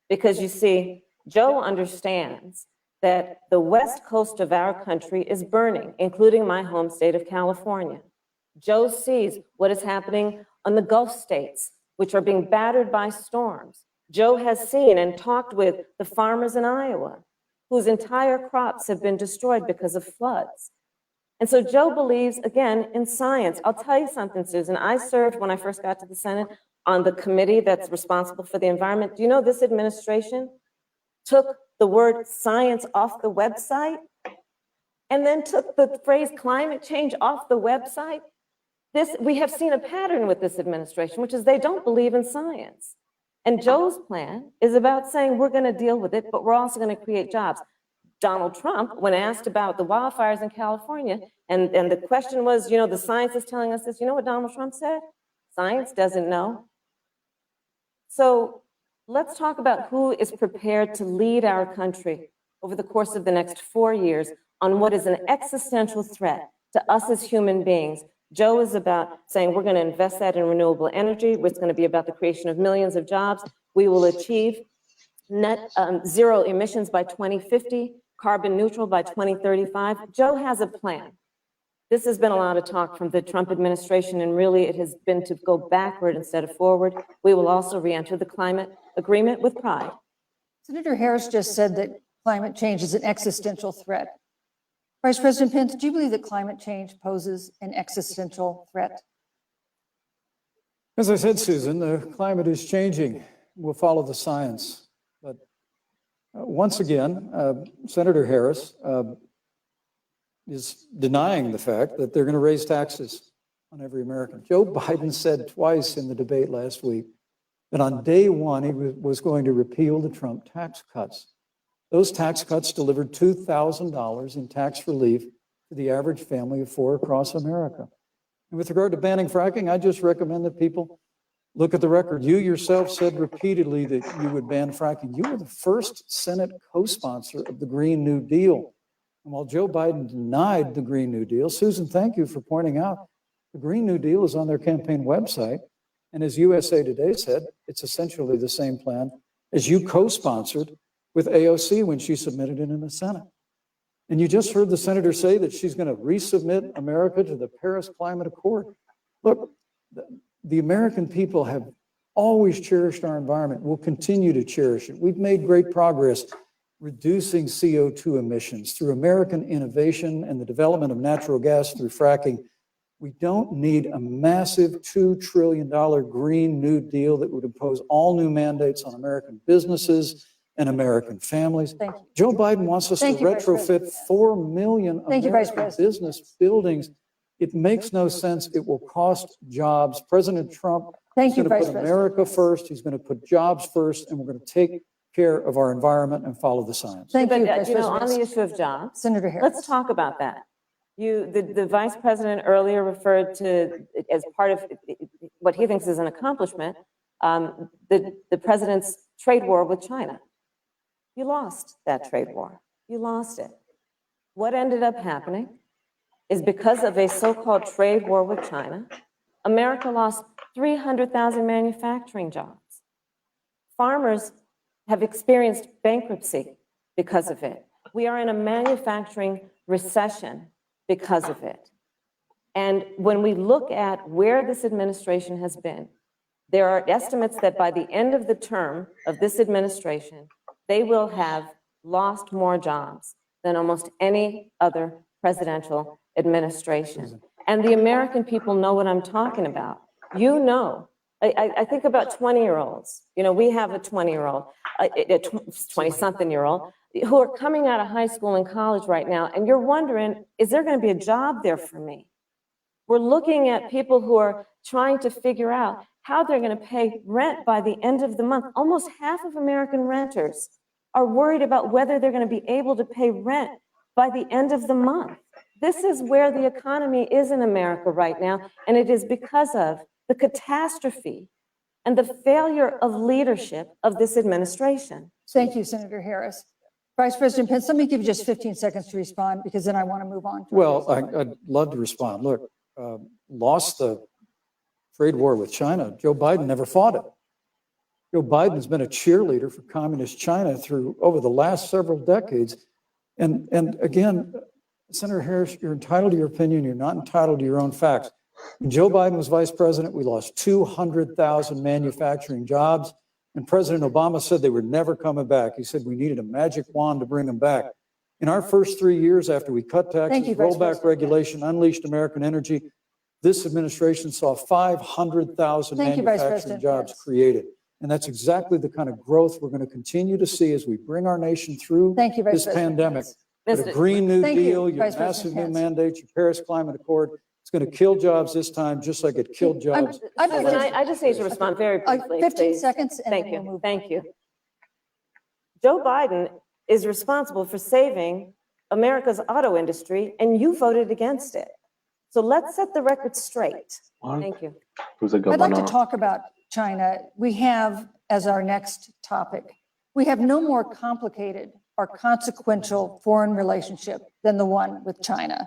Because you see, Joe understands that the west coast of our country is burning, including my home state of California. Joe sees what is happening on the Gulf states, which are being battered by storms. Joe has seen and talked with the farmers in Iowa, whose entire crops have been destroyed because of floods. And so Joe believes, again, in science. I'll tell you something, Susan. I served, when I first got to the Senate, on the committee that's responsible for the environment. Do you know this administration took the word science off the website and then took the phrase climate change off the website? We have seen a pattern with this administration, which is they don't believe in science. And Joe's plan is about saying we're going to deal with it, but we're also going to create jobs. Donald Trump, when asked about the wildfires in California, and the question was, you know, the science is telling us this, you know what Donald Trump said? Science doesn't know. So let's talk about who is prepared to lead our country over the course of the next 4 years on what is an existential threat to us as human beings. Joe is about saying we're going to invest that in renewable energy. It's going to be about the creation of millions of jobs. We will achieve net zero emissions by 2050, carbon neutral by 2035. Joe has a plan. This has been a lot of talk from the Trump administration, and really it has been to go backward instead of forward. We will also re-enter the climate agreement with pride. Senator Harris just said that climate change is an existential threat. Vice President Pence, do you believe that climate change poses an existential threat? As I said, Susan, the climate is changing. We'll follow the science. But Once again, Senator Harris is denying the fact that they're going to raise taxes on every American. Joe Biden said twice in the debate last week that on day one, he was going to repeal the Trump tax cuts. Those tax cuts delivered $2,000 in tax relief to the average family of four across America. And with regard to banning fracking, I just recommend that people look at the record. You yourself said repeatedly that you would ban fracking. You were the first Senate co-sponsor of the Green New Deal. And while Joe Biden denied the Green New Deal, Susan, thank you for pointing out the Green New Deal is on their campaign website. And as USA Today said, it's essentially the same plan as you co-sponsored with AOC when she submitted it in the Senate. And you just heard the senator say that she's going to resubmit America to the Paris Climate Accord. Look, the American people have always cherished our environment. We'll continue to cherish it. We've made great progress reducing CO2 emissions through American innovation and the development of natural gas through fracking. We don't need a massive $2 trillion Green New Deal that would impose all new mandates on American businesses and American families. Thank you. Joe Biden wants us to retrofit 4 million American business buildings. It makes no sense. It will cost jobs. President Trump is going to put America first. He's going to put jobs first, and we're going to take care of our environment and follow the science. Thank you, But, on the issue of jobs, Senator Harris. let's talk about that. The vice president earlier referred to, as part of what he thinks is an accomplishment, the president's trade war with China. You lost that trade war. You lost it. What ended up happening is because of a so-called trade war with China, America lost 300,000 manufacturing jobs. Farmers have experienced bankruptcy because of it. We are in a manufacturing recession because of it. And when we look at where this administration has been, there are estimates that by the end of the term of this administration, they will have lost more jobs than almost any other presidential administration. And the American people know what I'm talking about. You know, I think about 20-year-olds. You know, we have a 20-year-old, a 20-something-year-old who are coming out of high school and college right now, and you're wondering, is there going to be a job there for me? We're looking at people who are trying to figure out how they're going to pay rent by the end of the month. Almost half of American renters are worried about whether they're going to be able to pay rent by the end of the month. This is where the economy is in America right now, and it is because of the catastrophe and the failure of leadership of this administration. Thank you, Senator Harris. Vice President Pence, let me give you just 15 seconds to respond, because then I want to move on. Well, I'd love to respond. Look, lost the trade war with China. Joe Biden never fought it. Joe Biden's been a cheerleader for communist China through over the last several decades. And again, Senator Harris, you're entitled to your opinion. You're not entitled to your own facts. When Joe Biden was vice president, we lost 200,000 manufacturing jobs. And President Obama said they were never coming back. He said we needed a magic wand to bring them back. In our first 3 years after we cut taxes, rolled back regulation, unleashed American energy, this administration saw 500,000 manufacturing jobs created. And that's exactly the kind of growth we're going to continue to see as we bring our nation through this pandemic. But a Green New Deal, your massive new mandates, your Paris Climate Accord, it's going to kill jobs this time, just like it killed jobs. I just need to respond very briefly. 15 seconds. And Thank you. Thank you. Joe Biden is responsible for saving America's auto industry, and you voted against it. So let's set the record straight. Thank you. I'd like to talk about China. We have, as our next topic, we have no more complicated or consequential foreign relationship than the one with China.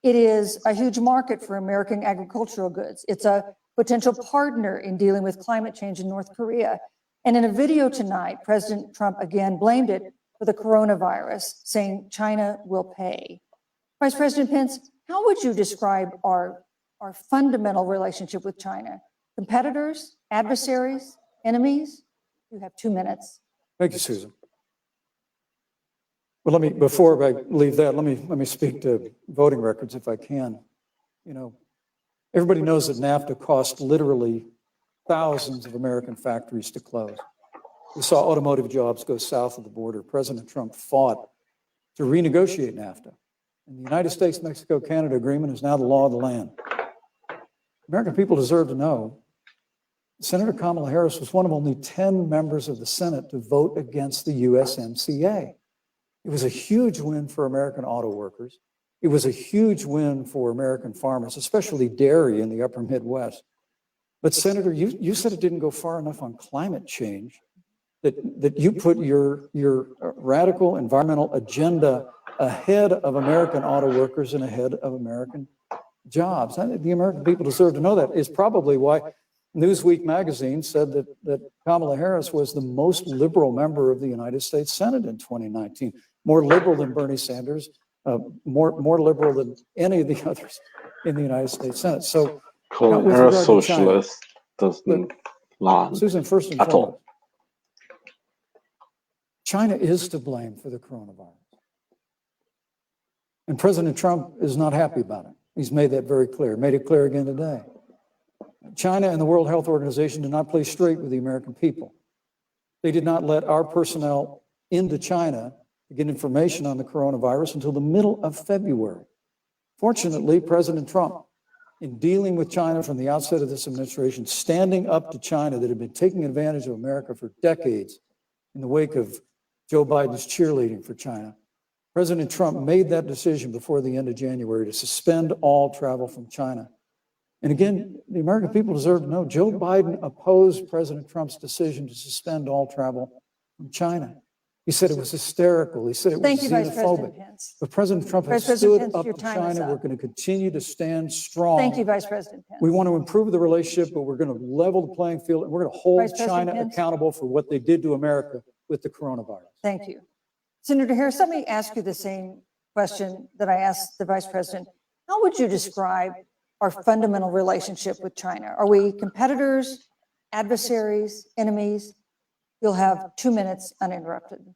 It is a huge market for American agricultural goods. It's a potential partner in dealing with climate change in North Korea. And in a video tonight, President Trump again blamed it for the coronavirus, saying China will pay. Vice President Pence, how would you describe our fundamental relationship with China? Competitors, adversaries, enemies? You have 2 minutes. Thank you, Susan. Well, before I leave that, let me speak to voting records if I can. You know, everybody knows that NAFTA cost literally thousands of American factories to close. We saw automotive jobs go south of the border. President Trump fought to renegotiate NAFTA. And the United States-Mexico-Canada agreement is now the law of the land. American people deserve to know Senator Kamala Harris was one of only 10 members of the Senate to vote against the USMCA. It was a huge win for American auto workers. It was a huge win for American farmers, especially dairy in the upper Midwest. But Senator, you said it didn't go far enough on climate change, that you put your radical environmental agenda ahead of American auto workers and ahead of American jobs. The American people deserve to know that. Is probably why Newsweek magazine said that Kamala Harris was the most liberal member of the United States Senate in 2019, more liberal than Bernie Sanders, more liberal than any of the others in the United States Senate. So, calling with her a regard to China, socialist doesn't land Susan, first and at all. foremost, China is to blame for the coronavirus. And President Trump is not happy about it. He's made that very clear, made it clear again today. China and the World Health Organization did not play straight with the American people. They did not let our personnel into China to get information on the coronavirus until the middle of February. Fortunately, President Trump, in dealing with China from the outset of this administration, standing up to China that had been taking advantage of America for decades in the wake of Joe Biden's cheerleading for China, President Trump made that decision before the end of January to suspend all travel from China. And again, the American people deserve to know Joe Biden opposed President Trump's decision to suspend all travel from China. He said it was hysterical. He said it was Thank you, Vice President xenophobic. Pence. But President Trump has Vice President stood Pence, up your to time is China. up. We're going to continue to stand strong. Thank you, Vice President Pence. We want to improve the relationship, but we're going to level the playing field, and we're going to hold Vice President China Pence. accountable for what they did to America with the coronavirus. Thank you. Senator Harris, let me ask you the same question that I asked the Vice President. How would you describe our fundamental relationship with China? Are we competitors, adversaries, enemies? You'll have 2 minutes uninterrupted.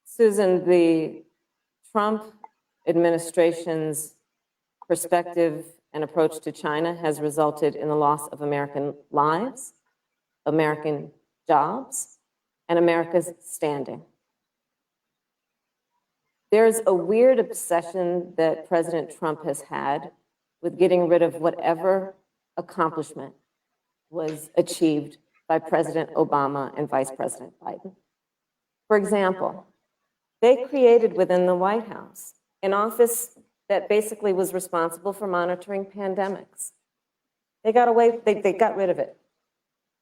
Susan, the Trump administration's perspective and approach to China has resulted in the loss of American lives, American jobs, and America's standing. There's a weird obsession that President Trump has had with getting rid of whatever accomplishment was achieved by President Obama and Vice President Biden. For example, they created within the White House an office that basically was responsible for monitoring pandemics. They got rid of it.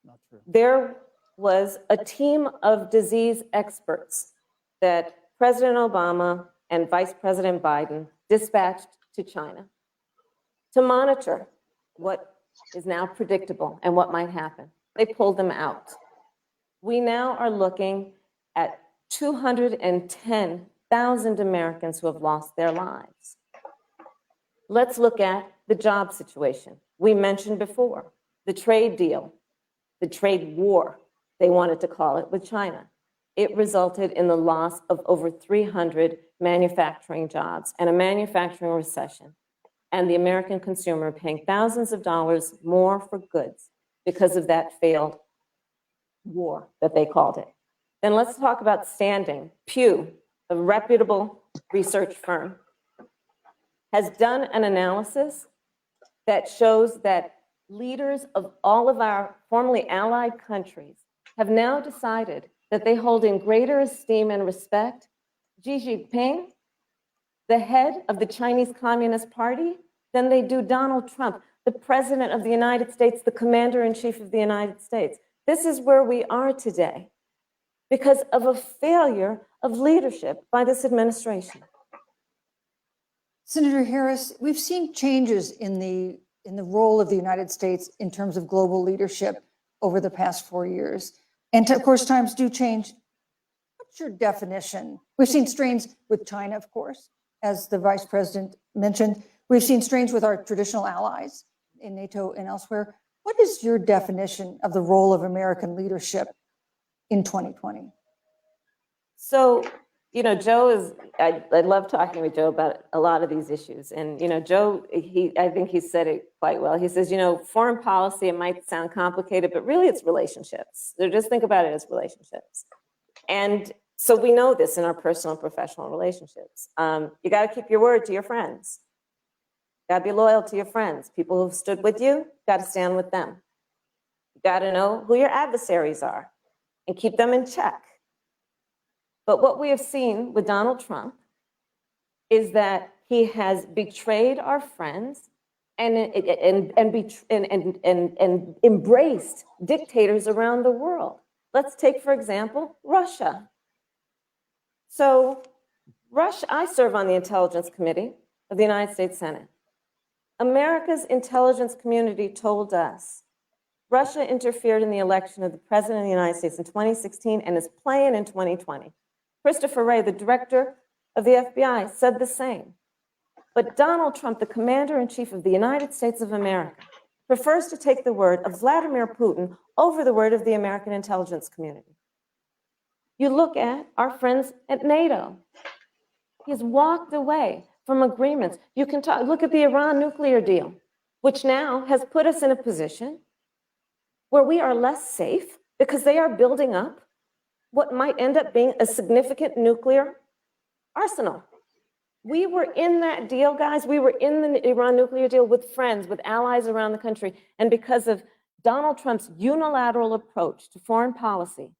Not true. There was a team of disease experts that President Obama and Vice President Biden dispatched to China to monitor what is now predictable and what might happen. They pulled them out. We now are looking at 210,000 Americans who have lost their lives. Let's look at the job situation. We mentioned before the trade deal, the trade war, they wanted to call it, with China. It resulted in the loss of over 300 manufacturing jobs and a manufacturing recession, and the American consumer paying thousands of dollars more for goods because of that failed war that they called it. Then let's talk about standing. Pew, a reputable research firm, has done an analysis that shows that leaders of all of our formerly allied countries have now decided that they hold in greater esteem and respect Xi Jinping, the head of the Chinese Communist Party, than they do Donald Trump, the President of the United States, the Commander-in-Chief of the United States. This is where we are today because of a failure of leadership by this administration. Senator Harris, we've seen changes in the role of the United States in terms of global leadership over the past 4 years. And of course, times do change. What's your definition? We've seen strains with China, of course, as the Vice President mentioned. We've seen strains with our traditional allies in NATO and elsewhere. What is your definition of the role of American leadership in 2020? So You know, Joe is, I love talking with Joe about a lot of these issues. And, you know, Joe, I think he said it quite well. He says, you know, foreign policy, it might sound complicated, but really it's relationships. So just think about it as relationships. And so we know this in our personal and professional relationships. You got to keep your word to your friends. You got to be loyal to your friends. People who've stood with you, got to stand with them. You got to know who your adversaries are and keep them in check. But what we have seen with Donald Trump is that he has betrayed our friends and embraced dictators around the world. Let's take, for example, Russia. So Russia, I serve on the Intelligence Committee of the United States Senate. America's intelligence community told us Russia interfered in the election of the President of the United States in 2016 and is playing in 2020. Christopher Wray, the director of the FBI, said the same. But Donald Trump, the commander-in-chief of the United States of America, prefers to take the word of Vladimir Putin over the word of the American intelligence community. You look at our friends at NATO. He's walked away from agreements. You can look at the Iran nuclear deal, which now has put us in a position where we are less safe because they are building up what might end up being a significant nuclear arsenal. We were in that deal, guys. We were in the Iran nuclear deal with friends, with allies around the country. And because of Donald Trump's unilateral approach to foreign policy,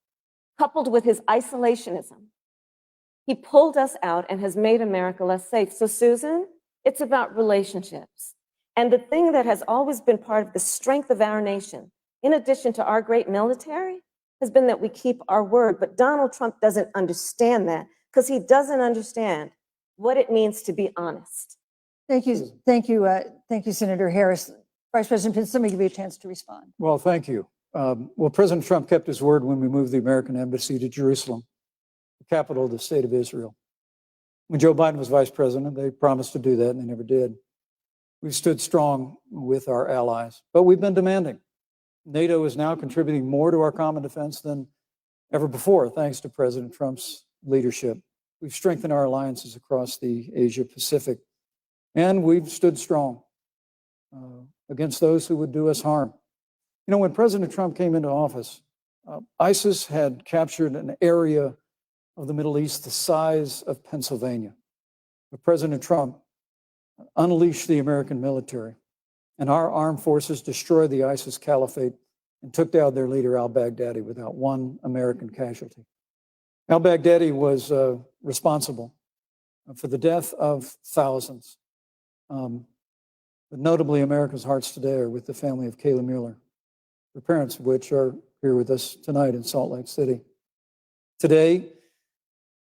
coupled with his isolationism, he pulled us out and has made America less safe. So, Susan, it's about relationships. And the thing that has always been part of the strength of our nation, in addition to our great military, has been that we keep our word. But Donald Trump doesn't understand that because he doesn't understand what it means to be honest. Thank you, Senator Harris. Vice President Pence, let me give you a chance to respond. Well, thank you. Well, President Trump kept his word when we moved the American embassy to Jerusalem, the capital of the state of Israel. When Joe Biden was vice president, they promised to do that, and they never did. We've stood strong with our allies, but we've been demanding. NATO is now contributing more to our common defense than ever before, thanks to President Trump's leadership. We've strengthened our alliances across the Asia Pacific, and we've stood strong against those who would do us harm. You know, when President Trump came into office, ISIS had captured an area of the Middle East the size of Pennsylvania. But President Trump unleashed the American military, and our armed forces destroyed the ISIS caliphate and took down their leader, al-Baghdadi, without one American casualty. Al-Baghdadi was responsible for the death of thousands. But notably, America's hearts today are with the family of Kayla Mueller, the parents of which are here with us tonight in Salt Lake City. Today,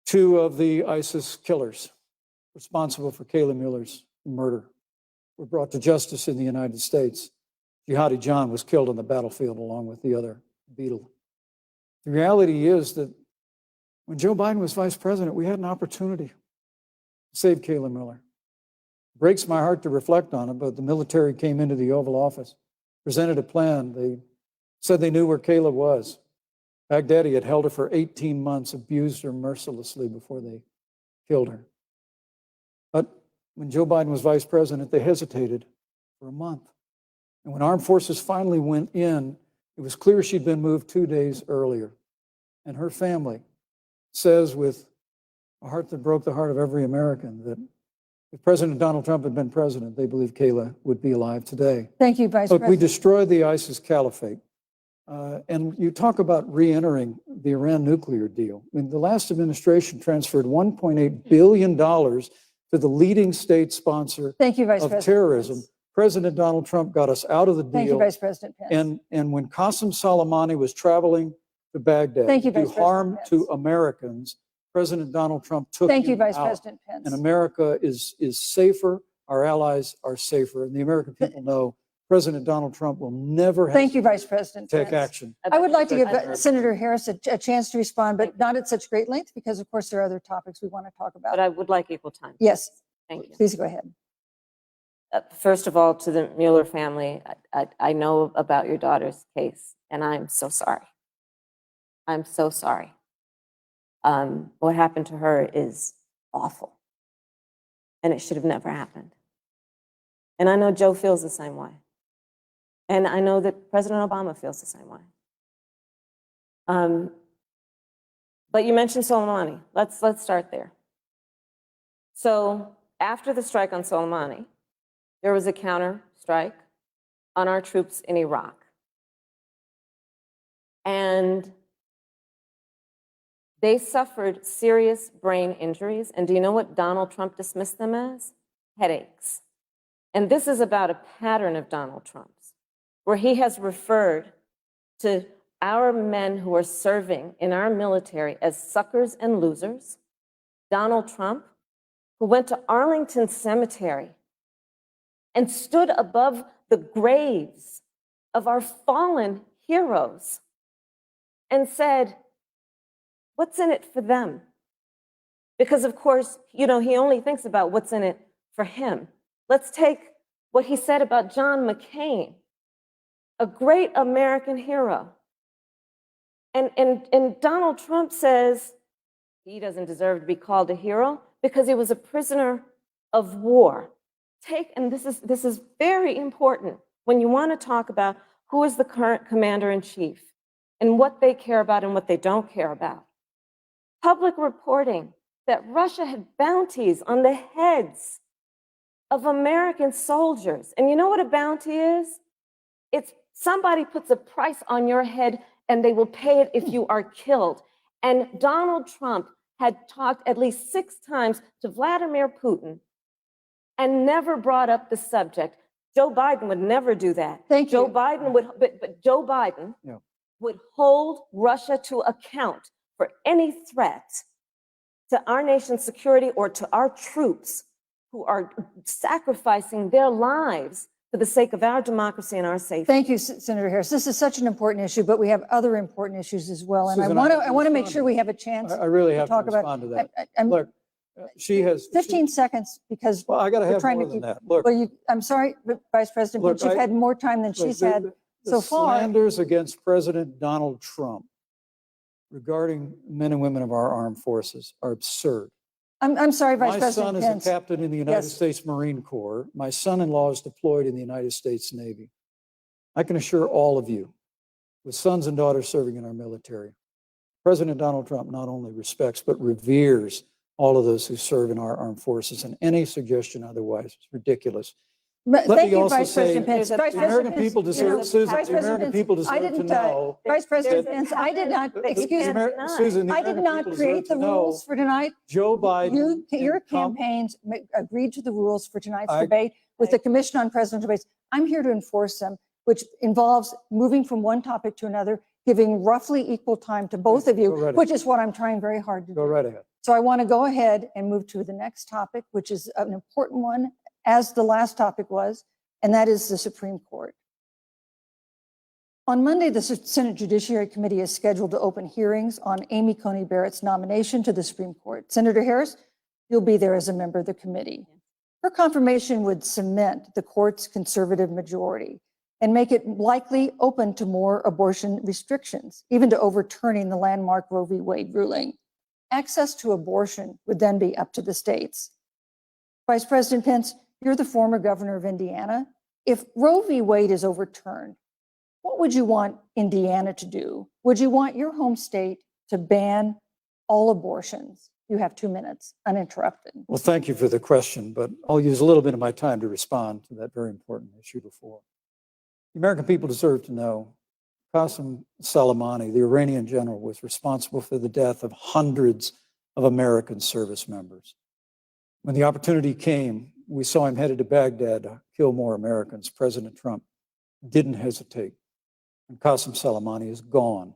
two of the ISIS killers responsible for Kayla Mueller's murder were brought to justice in the United States. Jihadi John was killed on the battlefield along with the other beetle. The reality is that when Joe Biden was vice president, we had an opportunity to save Kayla Mueller. It breaks my heart to reflect on it, but the military came into the Oval Office, presented a plan. They said they knew where Kayla was. Baghdadi had held her for 18 months, abused her mercilessly before they killed her. But when Joe Biden was vice president, they hesitated for a month. And when armed forces finally went in, it was clear she'd been moved 2 days earlier. And her family says with a heart that broke the heart of every American that if President Donald Trump had been president, they believe Kayla would be alive today. Thank you, Vice Look, President. we destroyed the ISIS caliphate. And you talk about re-entering the Iran nuclear deal. I mean, the last administration transferred $1.8 billion to the leading state sponsor Thank you, Vice of President terrorism. Pence. President Donald Trump got us out of the deal. Thank you, Vice President Pence. And when Qasem Soleimani was traveling to Baghdad Thank you, to do Vice President harm Pence. to Americans, President Donald Trump took Thank you, him Vice out. President Pence. And America is safer. Our allies are safer. And the American people know President Donald Trump will never have Thank you, Vice President to take Pence. action. I would like to give I'd- Senator Harris a chance to respond, but not at such great length because, of course, there are other topics we want to talk But about. I would like equal time. Yes, Thank you. please go ahead. First of all, to the Mueller family, I know about your daughter's case, and I'm so sorry. I'm so sorry. What happened to her is awful. And it should have never happened. And I know Joe feels the same way. And I know that President Obama feels the same way. But you mentioned Soleimani. Let's start there. So after the strike on Soleimani, there was a counter strike on our troops in Iraq. And they suffered serious brain injuries. And do you know what Donald Trump dismissed them as? Headaches. And this is about a pattern of Donald Trump's, where he has referred to our men who are serving in our military as suckers and losers. Donald Trump, who went to Arlington Cemetery and stood above the graves of our fallen heroes and said, what's in it for them? Because, of course, he only thinks about what's in it for him. Let's take what he said about John McCain, a great American hero. And Donald Trump says he doesn't deserve to be called a hero because he was a prisoner of war. And this is very important when you want to talk about who is the current commander-in-chief and what they care about and what they don't care about. Public reporting that Russia had bounties on the heads of American soldiers. And you know what a bounty is? It's somebody puts a price on your head and they will pay it if you are killed. And Donald Trump had talked at least 6 times to Vladimir Putin and never brought up the subject. Joe Biden would never do that. Thank you. Joe Biden would, but Joe Biden would hold Russia to account for any threat to our nation's security or to our troops who are sacrificing their lives for the sake of our democracy and our safety. Thank you, Senator Harris. This is such an important issue, but we have other important issues as well. And Susan, I want to make respond sure to we have a chance I really have to talk about. respond to that. I'm Look, she has 15 seconds because Well, I got to we're have trying more to than keep. that. Look, Well, I'm sorry, Vice President, Look, but you've had more time than look, she's the- had the so far. slanders against President Donald Trump regarding men and women of our armed forces are absurd. I'm sorry, Vice My President son is Pence. a captain in the United Yes. States Marine Corps. My son-in-law is deployed in the United States Navy. I can assure all of you, with sons and daughters serving in our military, President Donald Trump not only respects but reveres all of those who serve in our armed forces, and any suggestion otherwise is ridiculous. But Let thank me you, also Vice say, President Pence. the Vice the President American Pence, people you know, deserve, Susan, Vice the President American Pence, people I deserve to didn't, know. Vice President that- Pence, I did not, excuse me, Susan, the I did American not people create deserve the to know rules for tonight. Joe Biden. Your and Trump- campaigns agreed to the rules for tonight's I- debate with the Commission on Presidential Debates. I'm here to enforce them, which involves moving from one topic to another, giving roughly equal time to both of you, Go right which is what I'm trying very hard to do. Go right ahead. So I want to go ahead and move to the next topic, which is an important one, as the last topic was, and that is the Supreme Court. On Monday, the Senate Judiciary Committee is scheduled to open hearings on Amy Coney Barrett's nomination to the Supreme Court. Senator Harris, you'll be there as a member of the committee. Her confirmation would cement the court's conservative majority and make it likely open to more abortion restrictions, even to overturning the landmark Roe v. Wade ruling. Access to abortion would then be up to the states. Vice President Pence, you're the former governor of Indiana. If Roe v. Wade is overturned, what would you want Indiana to do? Would you want your home state to ban all abortions? You have 2 minutes, uninterrupted. Well, thank you for the question, but I'll use a little bit of my time to respond to that very important issue before. The American people deserve to know Qasem Soleimani, the Iranian general, was responsible for the death of hundreds of American service members. When the opportunity came, we saw him headed to Baghdad to kill more Americans. President Trump didn't hesitate, and Qasem Soleimani is gone.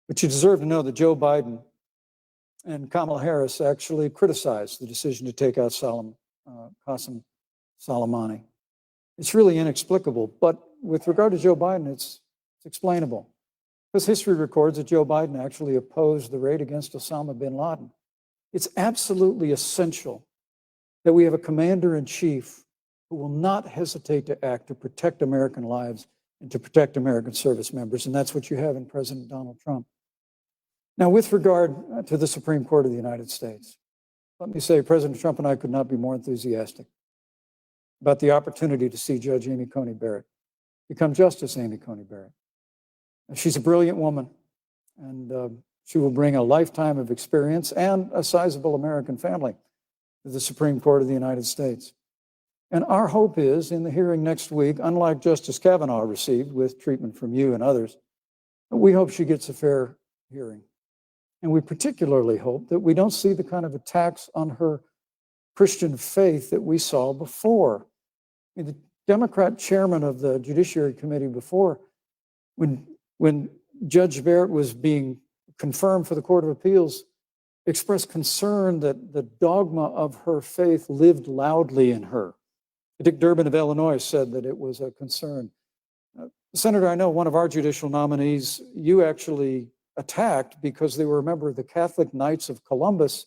But you deserve to know that Joe Biden and Kamala Harris actually criticized the decision to take out Qasem Soleimani. It's really inexplicable, but with regard to Joe Biden, it's explainable. Because history records that Joe Biden actually opposed the raid against Osama bin Laden. It's absolutely essential that we have a commander-in-chief who will not hesitate to act to protect American lives and to protect American service members, and that's what you have in President Donald Trump. Now, with regard to the Supreme Court of the United States, let me say President Trump and I could not be more enthusiastic about the opportunity to see Judge Amy Coney Barrett become Justice Amy Coney Barrett. She's a brilliant woman, and she will bring a lifetime of experience and a sizable American family to the Supreme Court of the United States. And our hope is, in the hearing next week, unlike Justice Kavanaugh received with treatment from you and others, we hope she gets a fair hearing. And we particularly hope that we don't see the kind of attacks on her Christian faith that we saw before. I mean, the Democrat chairman of the Judiciary Committee before, when Judge Barrett was being confirmed for the Court of Appeals, expressed concern that the dogma of her faith lived loudly in her. Dick Durbin of Illinois said that it was a concern. Senator, I know one of our judicial nominees, you actually attacked because they were a member of the Catholic Knights of Columbus,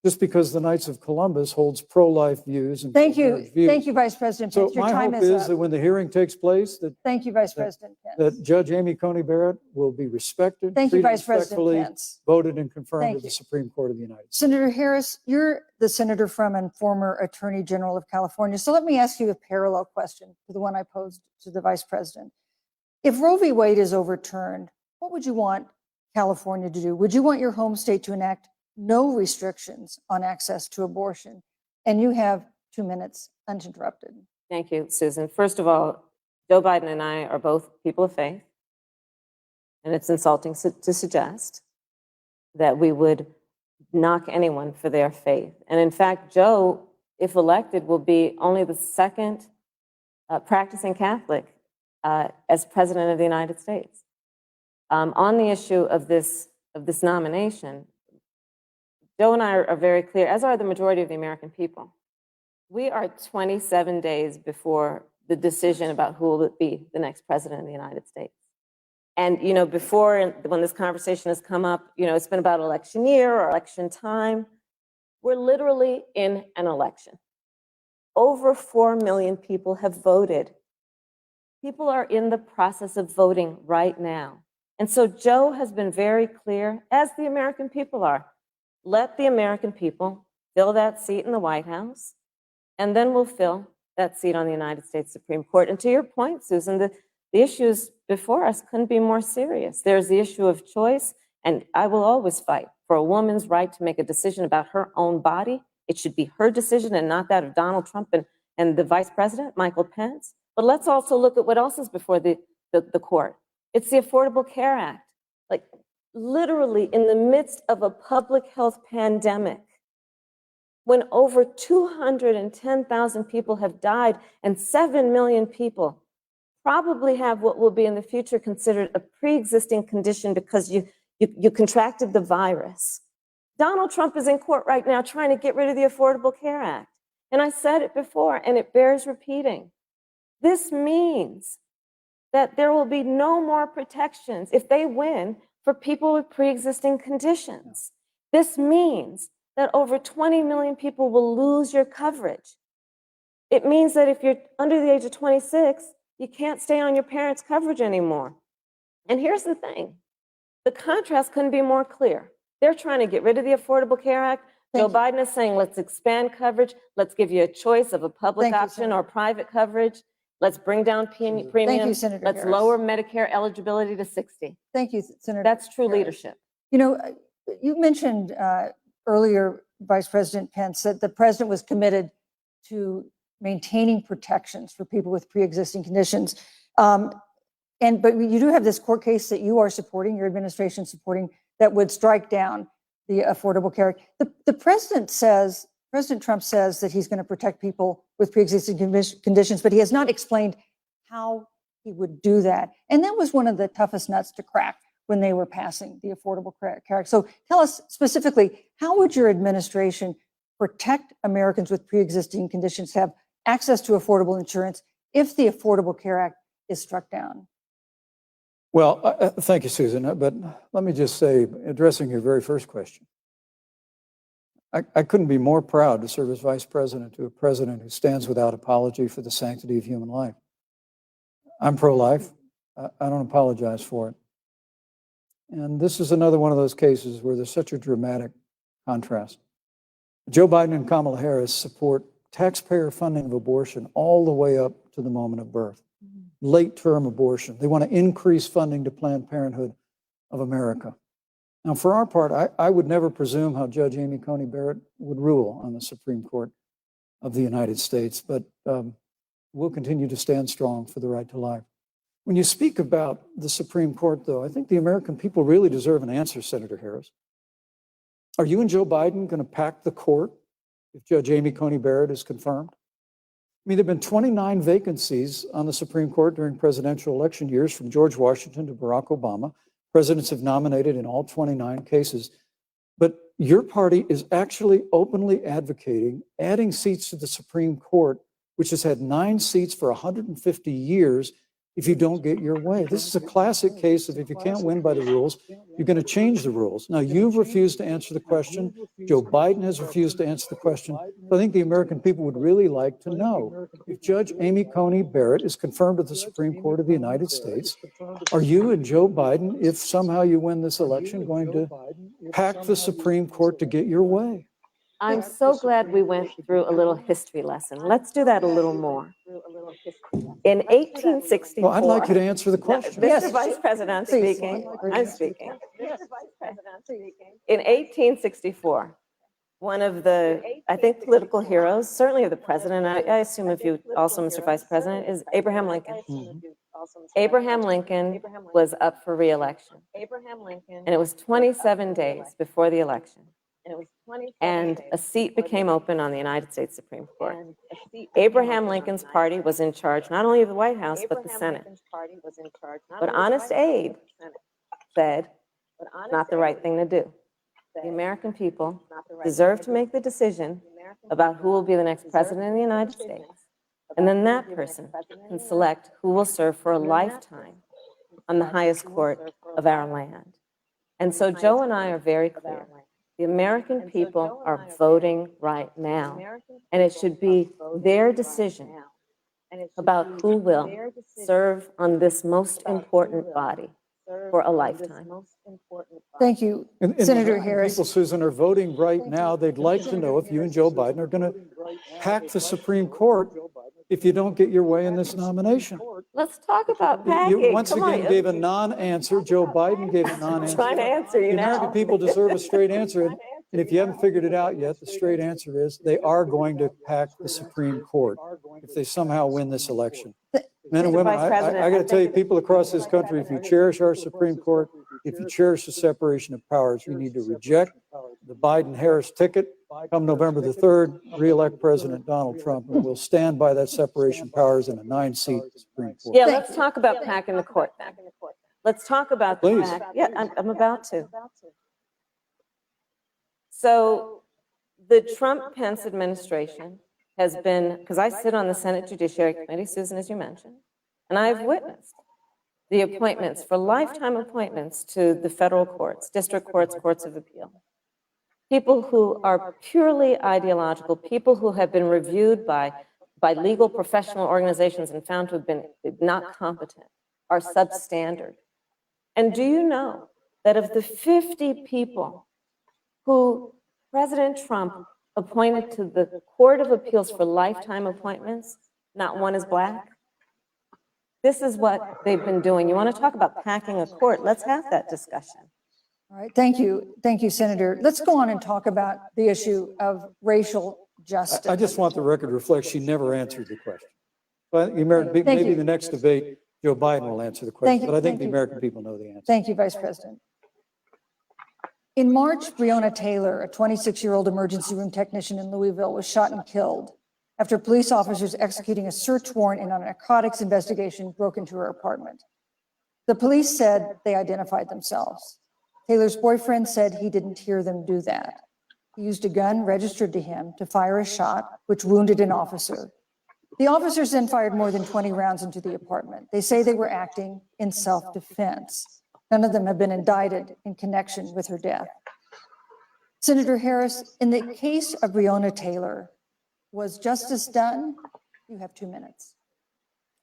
just because the Knights of Columbus holds pro-life views and Thank you. pro-marriage views. Thank you, Vice President So Pence. Your my time hope is is up. that when the hearing takes place, Thank you, Vice President Pence. that Judge Amy Coney Barrett will be respected, Thank you, treated Vice President respectfully, Pence. voted and confirmed Thank to the you. Supreme Court of the United States. Senator Harris, you're the senator from and former Attorney General of California. So let me ask you a parallel question to the one I posed to the Vice President. If Roe v. Wade is overturned, what would you want California to do? Would you want your home state to enact no restrictions on access to abortion? And you have 2 minutes uninterrupted. Thank you, Susan. First of all, Joe Biden and I are both people of faith, and it's insulting to suggest that we would knock anyone for their faith. And in fact, Joe, if elected, will be only the second practicing Catholic as president of the United States. On the issue of this nomination, Joe and I are very clear, as are the majority of the American people. We are 27 days before the decision about who will be the next president of the United States. And, you know, before, when this conversation has come up, you know, it's been about election year or election time. We're literally in an election. Over 4 million people have voted. People are in the process of voting right now. And so Joe has been very clear, as the American people are. Let the American people fill that seat in the White House, and then we'll fill that seat on the United States Supreme Court. And to your point, Susan, the issues before us couldn't be more serious. There's the issue of choice, and I will always fight for a woman's right to make a decision about her own body. It should be her decision and not that of Donald Trump and the Vice President, Michael Pence. But let's also look at what else is before the court. It's the Affordable Care Act. Like, literally in the midst of a public health pandemic, when over 210,000 people have died and 7 million people probably have what will be in the future considered a pre-existing condition because you contracted the virus. Donald Trump is in court right now trying to get rid of the Affordable Care Act. And I said it before, and it bears repeating. This means that there will be no more protections if they win for people with pre-existing conditions. This means that over 20 million people will lose your coverage. It means that if you're under the age of 26, you can't stay on your parents' coverage anymore. And here's the thing, the contrast couldn't be more clear. They're trying to get rid of the Affordable Care Act. Joe Biden is saying, let's expand coverage. Let's give you a choice of a public option or private coverage. Let's bring down premiums. Thank you, Senator Let's Harris. lower Medicare eligibility to 60. Thank you, Senator. That's true Harris. leadership. You know, you mentioned earlier, Vice President Pence, that the president was committed to maintaining protections for people with pre-existing conditions. But you do have this court case that you are supporting, your administration supporting, that would strike down the Affordable Care Act. The president says, President Trump says that he's going to protect people with pre-existing conditions, but he has not explained how he would do that. And that was one of the toughest nuts to crack when they were passing the Affordable Care Act. So tell us specifically, how would your administration protect Americans with pre-existing conditions to have access to affordable insurance if the Affordable Care Act is struck down? Well, thank you, Susan. But let me just say, addressing your very first question, I couldn't be more proud to serve as vice president to a president who stands without apology for the sanctity of human life. I'm pro-life. I don't apologize for it. And this is another one of those cases where there's such a dramatic contrast. Joe Biden and Kamala Harris support taxpayer funding of abortion all the way up to the moment of birth, late-term abortion. They want to increase funding to Planned Parenthood of America. Now, for our part, I would never presume how Judge Amy Coney Barrett would rule on the Supreme Court of the United States, but we'll continue to stand strong for the right to life. When you speak about the Supreme Court, though, I think the American people really deserve an answer, Senator Harris. Are you and Joe Biden going to pack the court if Judge Amy Coney Barrett is confirmed? I mean, there have been 29 vacancies on the Supreme Court during presidential election years, from George Washington to Barack Obama. Presidents have nominated in all 29 cases. But your party is actually openly advocating adding seats to the Supreme Court, which has had 9 seats for 150 years, if you don't get your way. This is a classic case of if you can't win by the rules, you're going to change the rules. Now, you've refused to answer the question. Joe Biden has refused to answer the question. So I think the American people would really like to know, if Judge Amy Coney Barrett is confirmed at the Supreme Court of the United States, are you and Joe Biden, if somehow you win this election, going to pack the Supreme Court to get your way? I'm so glad we went through a little history lesson. Let's do that a little more. In 1864. Well, I'd like you to answer the question. Mr. Vice President, I'm speaking. I'm speaking. In 1864, one of the, I think, political heroes, certainly of the president, I assume if you also, Mr. Vice President, is Abraham Lincoln. Abraham Lincoln was up for re-election. And it was 27 days before the election. And a seat became open on the United States Supreme Court. Abraham Lincoln's party was in charge not only of the White House, but the Senate. But Honest Abe said, not the right thing to do. The American people deserve to make the decision about who will be the next president of the United States. And then that person can select who will serve for a lifetime on the highest court of our land. And so Joe and I are very clear. The American people are voting right now, and it should be their decision about who will serve on this most important body for a lifetime. Thank you, And Senator the Harris. people, Susan, are voting right now. They'd like to know if you and Joe Biden are going to pack the Supreme Court if you don't get your way in this nomination. Let's talk about You packing. once Come on, again gave a non-answer. Joe Biden gave a I'm non-answer. trying to answer you The now. American people deserve a straight answer. And if you haven't figured it out yet, the straight answer is they are going to pack the Supreme Court if they somehow win this election. Men and Mr. women, Vice President, I got to I tell you, think- people across this country, if you cherish our Supreme Court, if you cherish the separation of powers, you need to reject the Biden-Harris ticket. Come November the 3rd, re-elect President Donald Trump, and we'll stand by that separation of powers in a 9-seat Supreme Court. Yeah, let's talk about packing the court then. Let's talk about the Please. fact. Yeah, I'm about to. So the Trump-Pence administration has been, because I sit on the Senate Judiciary Committee, Susan, as you mentioned, and I've witnessed the appointments for lifetime appointments to the federal courts, district courts, courts of appeal. People who are purely ideological, people who have been reviewed by legal professional organizations and found to have been not competent, are substandard. And do you know that of the 50 people who President Trump appointed to the Court of Appeals for lifetime appointments, not one is Black? This is what they've been doing. You want to talk about packing a court? Let's have that discussion. All right, thank you. Thank you, Senator. Let's go on and talk about the issue of racial justice. I just want the record to reflect she never answered the question. But Thank maybe you. the next debate, Joe Biden will answer the Thank question, you. but I think Thank the you. American people know the answer. Thank you, Vice President. In March, Breonna Taylor, a 26-year-old emergency room technician in Louisville, was shot and killed after police officers executing a search warrant in a narcotics investigation broke into her apartment. The police said they identified themselves. Taylor's boyfriend said he didn't hear them do that. He used a gun registered to him to fire a shot, which wounded an officer. The officers then fired more than 20 rounds into the apartment. They say they were acting in self-defense. None of them have been indicted in connection with her death. Senator Harris, in the case of Breonna Taylor, was justice done? You have 2 minutes.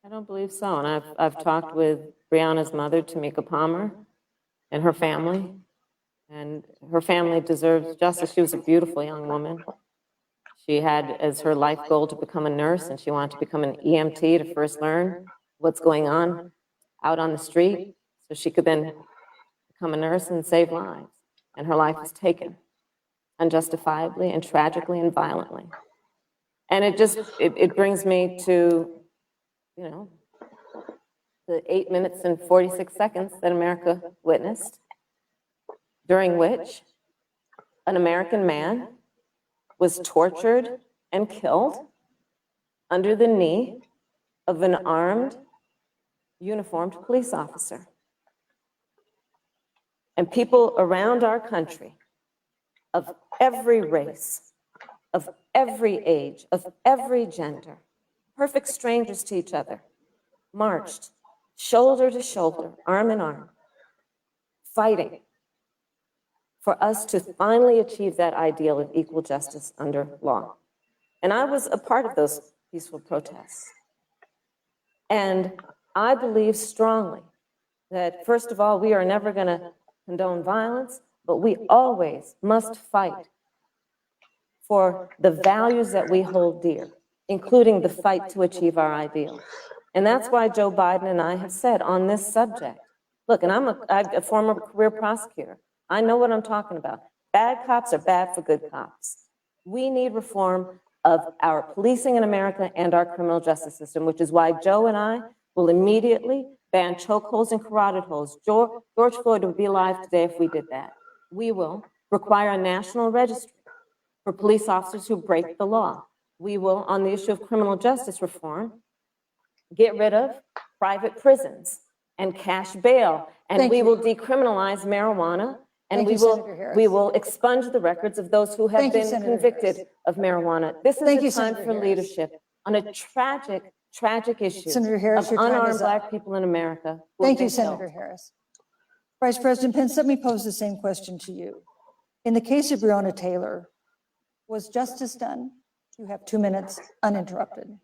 I don't believe so. And I've talked with Breonna's mother, Tamika Palmer, and her family. And her family deserves justice. She was a beautiful young woman. She had as her life goal to become a nurse, and she wanted to become an EMT to first learn what's going on out on the street so she could then become a nurse and save lives. And her life was taken unjustifiably and tragically and violently. And it brings me to, you know, the 8 minutes and 46 seconds that America witnessed, during which an American man was tortured and killed under the knee of an armed, uniformed police officer. And people around our country of every race, of every age, of every gender, perfect strangers to each other, marched shoulder to shoulder, arm in arm, fighting for us to finally achieve that ideal of equal justice under law. And I was a part of those peaceful protests. And I believe strongly that, first of all, we are never going to condone violence, but we always must fight for the values that we hold dear, including the fight to achieve our ideals. And that's why Joe Biden and I have said on this subject, look, and I'm a former career prosecutor. I know what I'm talking about. Bad cops are bad for good cops. We need reform of our policing in America and our criminal justice system, which is why Joe and I will immediately ban chokeholds and carotid holds. George Floyd would be alive today if we did that. We will require a national registry for police officers who break the law. We will, on the issue of criminal justice reform, get rid of private prisons and cash bail, and we will decriminalize marijuana, and we will expunge the records of those who have been convicted of marijuana. This is the time for leadership on a tragic, tragic issue of unarmed Black people in America. Thank you, Senator Harris. Vice President Pence, let me pose the same question to you. In the case of Breonna Taylor, was justice done? You have 2 minutes uninterrupted.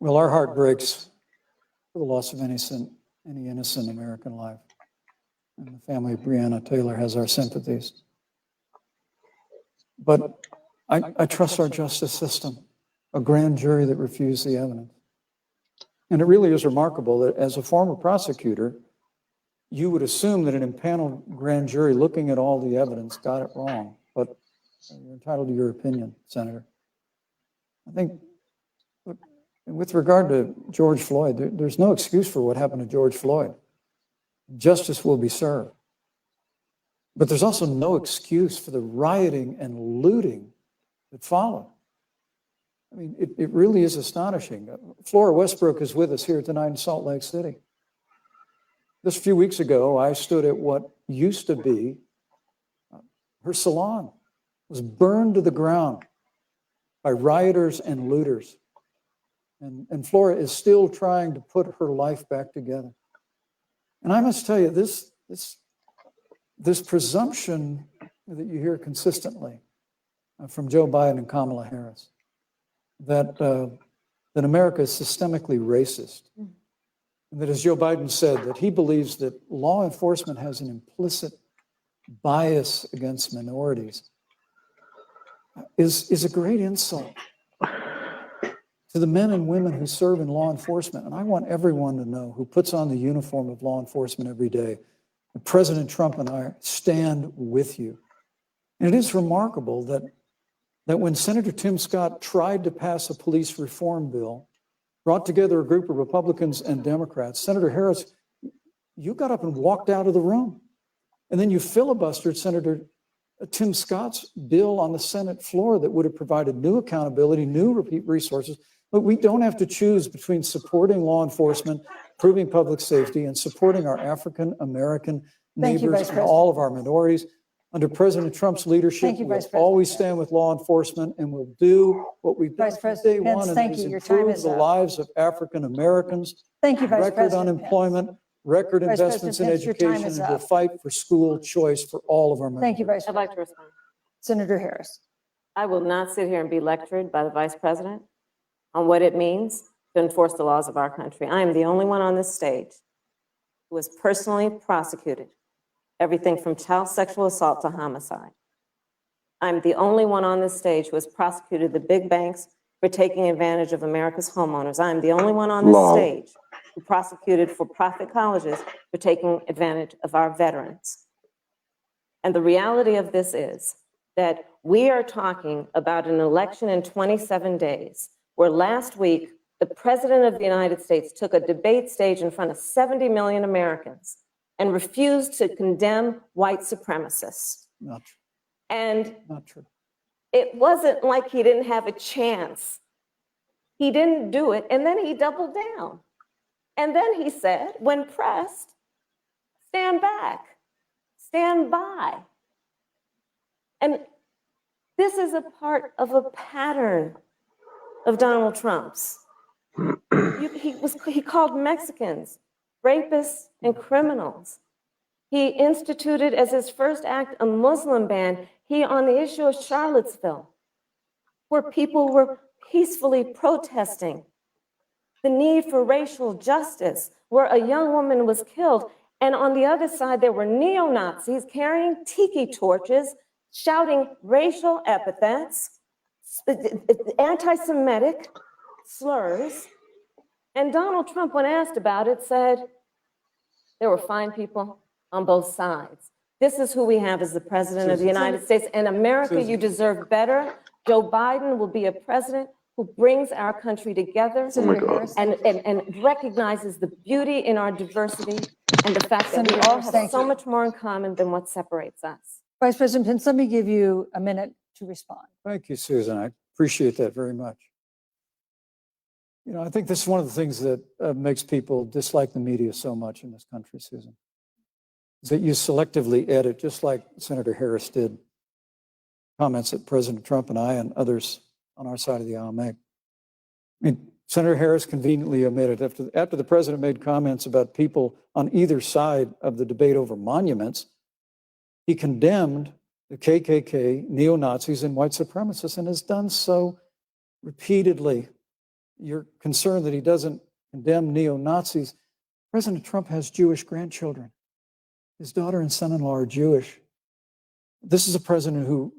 Well, our heart breaks for the loss of any innocent American life. And the family of Breonna Taylor has our sympathies. But I trust our justice system, a grand jury that refused the evidence. And it really is remarkable that as a former prosecutor, you would assume that an impaneled grand jury looking at all the evidence got it wrong. But you're entitled to your opinion, Senator. I think, look, with regard to George Floyd, there's no excuse for what happened to George Floyd. Justice will be served. But there's also no excuse for the rioting and looting that followed. I mean, it really is astonishing. Flora Westbrook is with us here tonight in Salt Lake City. Just a few weeks ago, I stood at what used to be her salon. It was burned to the ground by rioters and looters. And Flora is still trying to put her life back together. And I must tell you, this presumption that you hear consistently from Joe Biden and Kamala Harris, that America is systemically racist, and that, as Joe Biden said, that he believes that law enforcement has an implicit bias against minorities, is a great insult to the men and women who serve in law enforcement. And I want everyone to know who puts on the uniform of law enforcement every day, that President Trump and I stand with you. And it is remarkable that when Senator Tim Scott tried to pass a police reform bill, brought together a group of Republicans and Democrats, Senator Harris, you got up and walked out of the room. And then you filibustered Senator Tim Scott's bill on the Senate floor that would have provided new accountability, new resources. But we don't have to choose between supporting law enforcement, improving public safety, and supporting our African American neighbors and all of our minorities. Under President Trump's leadership, we'll always stand with law enforcement, and we'll do what we've done from day one, and that is improve the lives of African Americans. Thank you, Vice President. Record unemployment, record investments in education, and we'll fight for school choice for all of our members. Thank you, Vice President. I'd like to respond. Senator Harris. I will not sit here and be lectured by the Vice President on what it means to enforce the laws of our country. I am the only one on this stage who was personally prosecuted, everything from child sexual assault to homicide. I'm the only one on this stage who has prosecuted the big banks for taking advantage of America's homeowners. I'm the only one on this Wow. stage who prosecuted for-profit colleges for taking advantage of our veterans. And the reality of this is that we are talking about an election in 27 days, where last week, the President of the United States took a debate stage in front of 70 million Americans and refused to condemn white supremacists. Not true. And Not true. it wasn't like he didn't have a chance. He didn't do it, and then he doubled down. And then he said, when pressed, stand back, stand by. And this is a part of a pattern of Donald Trump's. He called Mexicans rapists and criminals. He instituted as his first act a Muslim ban. He, on the issue of Charlottesville, where people were peacefully protesting the need for racial justice, where a young woman was killed. And on the other side, there were neo-Nazis carrying tiki torches, shouting racial epithets, anti-Semitic slurs. And Donald Trump, when asked about it, said there were fine people on both sides. This is who we have as the president of the United States. And America, you deserve better. Joe Biden will be a president who brings our country together Oh my God. and recognizes the beauty in our diversity and the fact that we Senator all Harris, have thank so you. much more in common than what separates us. Vice President Pence, let me give you a minute to respond. Thank you, Susan. I appreciate that very much. You know, I think this is one of the things that makes people dislike the media so much in this country, Susan, is that you selectively edit, just like Senator Harris did, comments that President Trump and I and others on our side of the aisle make. I mean, Senator Harris conveniently omitted, after the president made comments about people on either side of the debate over monuments, he condemned the KKK, neo-Nazis, and white supremacists, and has done so repeatedly. You're concerned that he doesn't condemn neo-Nazis. President Trump has Jewish grandchildren. His daughter and son-in-law are Jewish. This is a president who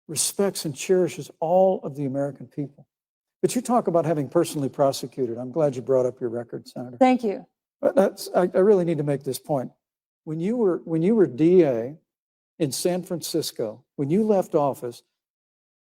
respects and cherishes all of the American people. But you talk about having personally prosecuted. I'm glad you brought up your record, Senator. Thank you. But I really need to make this point. When you were DA in San Francisco, when you left office,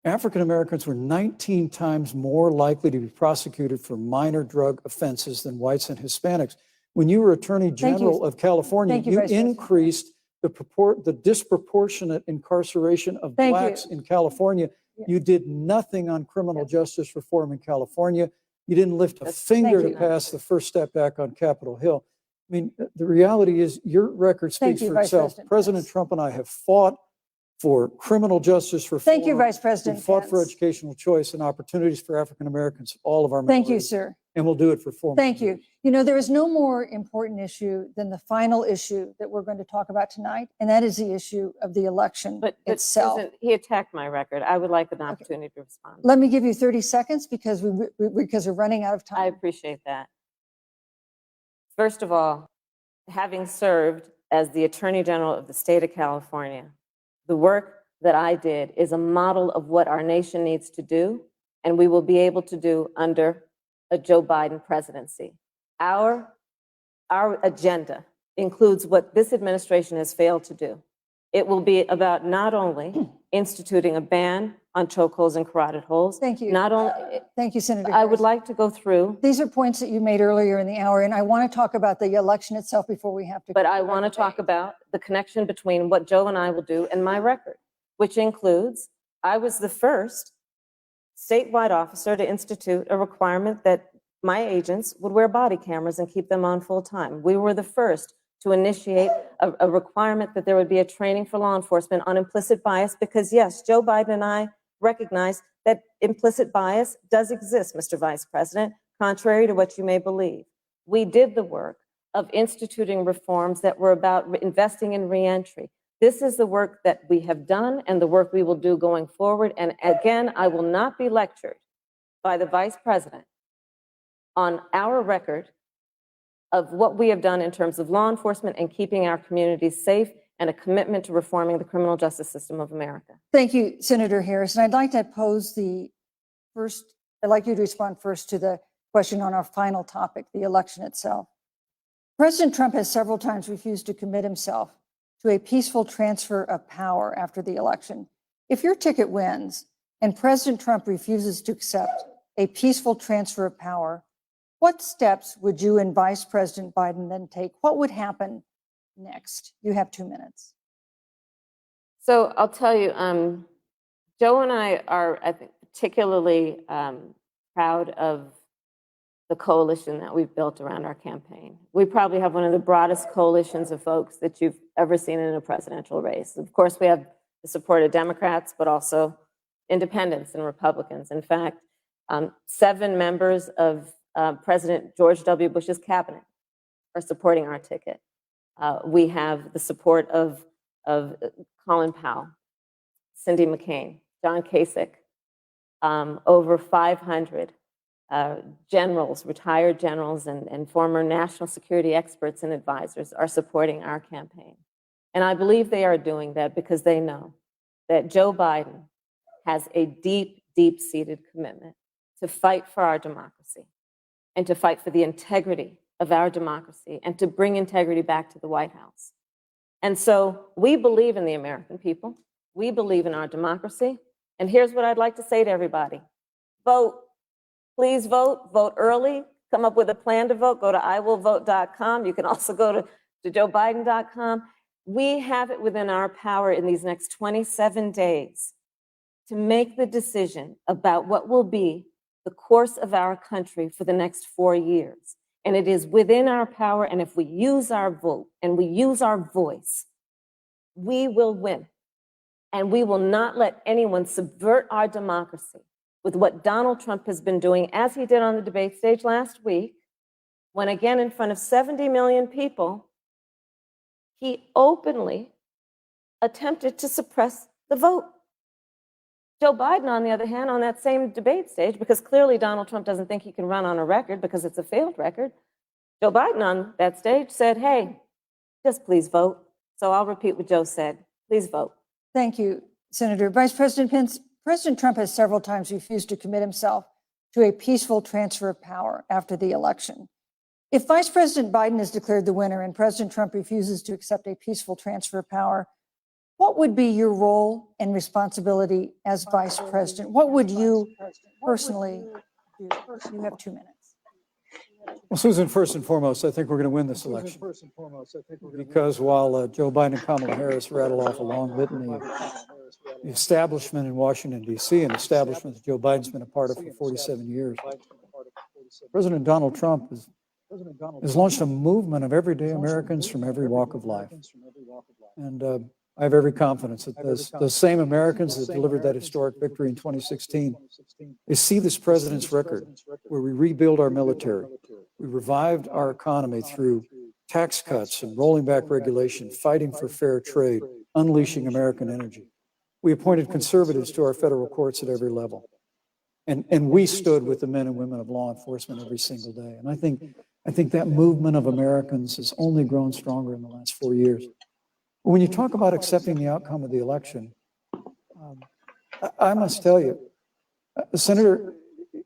African Americans were 19 times more likely to be prosecuted for minor drug offenses than whites and Hispanics. When you were Attorney General of California, Thank you, you Vice President. increased the disproportionate incarceration of Thank blacks you. in California. Yeah. You did nothing on criminal justice reform in California. You didn't lift a finger Thank to you. pass the First Step Back on Capitol Hill. I mean, the reality is your record Thank speaks you, for Vice itself. President President Pence. Trump and I have fought for criminal justice reform. Thank you, Vice President We fought for Pence. educational choice and opportunities for African Americans, all of our Thank you, minorities. sir. And we'll do it for 4 more Thank you. years. You know, there is no more important issue than the final issue that we're going to talk about tonight, and that is the issue of the election But itself. Susan, he attacked my record. I would like an opportunity to respond. Let me give you 30 seconds because we're running out of I time. appreciate that. First of all, having served as the Attorney General of the state of California, the work that I did is a model of what our nation needs to do, and we will be able to do under a Joe Biden presidency. Our agenda includes what this administration has failed to do. It will be about not only instituting a ban on chokeholds and carotid holes. Thank you. Not only, Thank you, Senator I would Harris. like to go through, These are points that you made earlier in the hour, and I want to talk about the election itself before we have to. but I want to talk about the connection between what Joe and I will do and my record, which includes, I was the first statewide officer to institute a requirement that my agents would wear body cameras and keep them on full time. We were the first to initiate a requirement that there would be a training for law enforcement on implicit bias, because yes, Joe Biden and I recognize that implicit bias does exist, Mr. Vice President, contrary to what you may believe. We did the work of instituting reforms that were about investing in reentry. This is the work that we have done and the work we will do going forward. And again, I will not be lectured by the Vice President on our record of what we have done in terms of law enforcement and keeping our communities safe, and a commitment to reforming the criminal justice system of America. Thank you, Senator Harris. And I'd like to pose I'd like you to respond first to the question on our final topic, the election itself. President Trump has several times refused to commit himself to a peaceful transfer of power after the election. If your ticket wins and President Trump refuses to accept a peaceful transfer of power, what steps would you and Vice President Biden then take? What would happen next? You have 2 minutes. So I'll tell you, Joe and I are, I think, particularly proud of the coalition that we've built around our campaign. We probably have one of the broadest coalitions of folks that you've ever seen in a presidential race. Of course, we have the support of Democrats, but also independents and Republicans. In fact, 7 members of President George W. Bush's cabinet are supporting our ticket. We have the support of Colin Powell, Cindy McCain, John Kasich, over 500 generals, retired generals, and former national security experts and advisors are supporting our campaign. And I believe they are doing that because they know that Joe Biden has a deep, deep-seated commitment to fight for our democracy and to fight for the integrity of our democracy and to bring integrity back to the White House. And so we believe in the American people. We believe in our democracy. And here's what I'd like to say to everybody. Vote. Please vote. Vote early. Come up with a plan to vote. Go to iwillvote.com. You can also go to joebiden.com. We have it within our power in these next 27 days to make the decision about what will be the course of our country for the next 4 years. And it is within our power. And if we use our vote and we use our voice, we will win. And we will not let anyone subvert our democracy with what Donald Trump has been doing, as he did on the debate stage last week, when again in front of 70 million people, he openly attempted to suppress the vote. Joe Biden, on the other hand, on that same debate stage, because clearly Donald Trump doesn't think he can run on a record because it's a failed record, Joe Biden on that stage said, hey, just please vote. So I'll repeat what Joe said. Please vote. Thank you, Senator. Vice President Pence, President Trump has several times refused to commit himself to a peaceful transfer of power after the election. If Vice President Biden is declared the winner and President Trump refuses to accept a peaceful transfer of power, what would be your role and responsibility as Vice President? What would you personally do? You have 2 minutes. Well, Susan, first and foremost, I think we're going to win this election. Because while Joe Biden and Kamala Harris rattle off a long litany of the establishment in Washington, D.C., an establishment that Joe Biden's been a part of for 47 years, President Donald Trump has launched a movement of everyday Americans from every walk of life. And I have every confidence that those same Americans that delivered that historic victory in 2016, they see this president's record where we rebuild our military. We revived our economy through tax cuts and rolling back regulation, fighting for fair trade, unleashing American energy. We appointed conservatives to our federal courts at every level. And we stood with the men and women of law enforcement every single day. And I think that movement of Americans has only grown stronger in the last 4 years. When you talk about accepting the outcome of the election, I must tell you, Senator,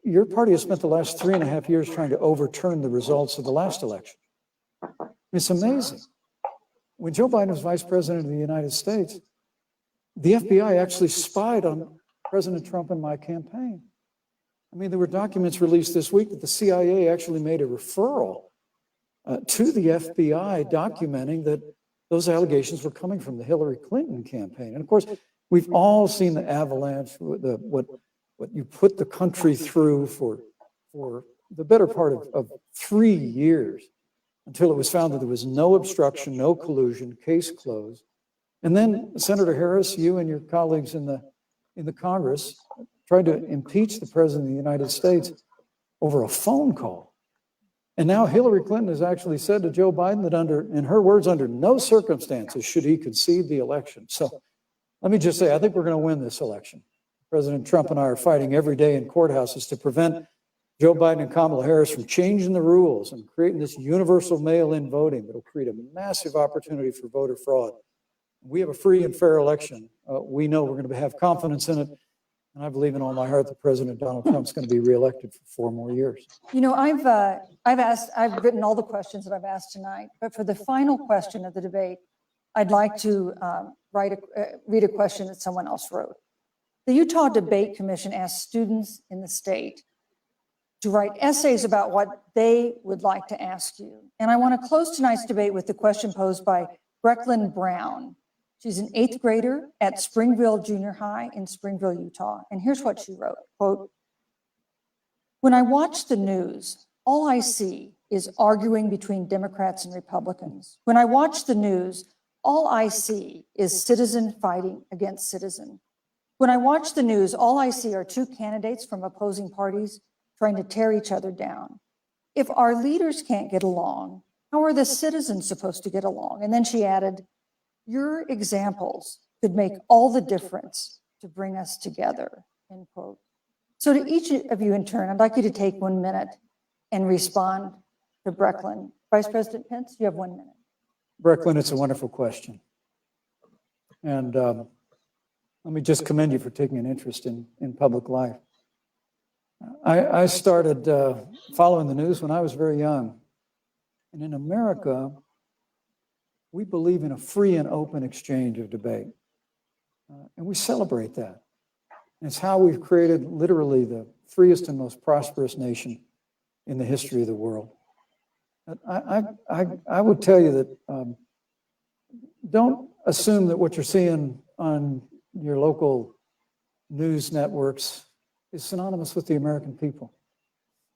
your party has spent the last 3.5 years trying to overturn the results of the last election. It's amazing. When Joe Biden was vice president of the United States, the FBI actually spied on President Trump and my campaign. I mean, there were documents released this week that the CIA actually made a referral to the FBI documenting that those allegations were coming from the Hillary Clinton campaign. And of course, we've all seen the avalanche, what you put the country through for the better part of 3 years until it was found that there was no obstruction, no collusion, case closed. And then Senator Harris, you and your colleagues in the Congress tried to impeach the president of the United States over a phone call. And now Hillary Clinton has actually said to Joe Biden that in her words, under no circumstances should he concede the election. So let me just say, I think we're going to win this election. President Trump and I are fighting every day in courthouses to prevent Joe Biden and Kamala Harris from changing the rules and creating this universal mail-in voting that will create a massive opportunity for voter fraud. We have a free and fair election. We know we're going to have confidence in it. And I believe in all my heart that President Donald Trump's going to be reelected for 4 more years. You know, I've written all the questions that I've asked tonight, but for the final question of the debate, I'd like to read a question that someone else wrote. The Utah Debate Commission asked students in the state to write essays about what they would like to ask you. And I want to close tonight's debate with the question posed by Brecklin Brown. She's an 8th grader at Springville Junior High in Springville, Utah. And here's what she wrote, quote, "When I watch the news, all I see is arguing between Democrats and Republicans. When I watch the news, all I see is citizen fighting against citizen. When I watch the news, all I see are 2 candidates from opposing parties trying to tear each other down. If our leaders can't get along, how are the citizens supposed to get along?" And then she added, "Your examples could make all the difference to bring us together," end quote. So to each of you in turn, I'd like you to take 1 minute and respond to Brecklin. Vice President Pence, you have 1 minute. Brecklin, it's a wonderful question. And let me just commend you for taking an interest in public life. I started following the news when I was very young. And in America, we believe in a free and open exchange of debate. And we celebrate that. And it's how we've created literally the freest and most prosperous nation in the history of the world. I would tell you that don't assume that what you're seeing on your local news networks is synonymous with the American people.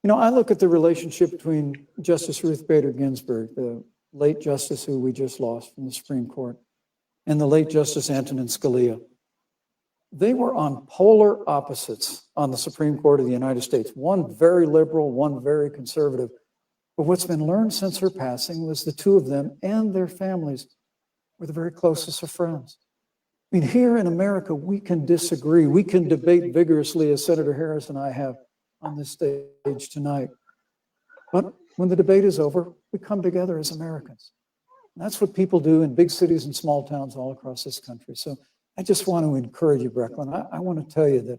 You know, I look at the relationship between Justice Ruth Bader Ginsburg, the late justice who we just lost from the Supreme Court, and the late Justice Antonin Scalia. They were on polar opposites on the Supreme Court of the United States, one very liberal, one very conservative. But what's been learned since her passing was the 2 of them and their families were the very closest of friends. I mean, here in America, we can disagree. We can debate vigorously, as Senator Harris and I have on this stage tonight. But when the debate is over, we come together as Americans. And that's what people do in big cities and small towns all across this country. So I just want to encourage you, Brecklin. I want to tell you that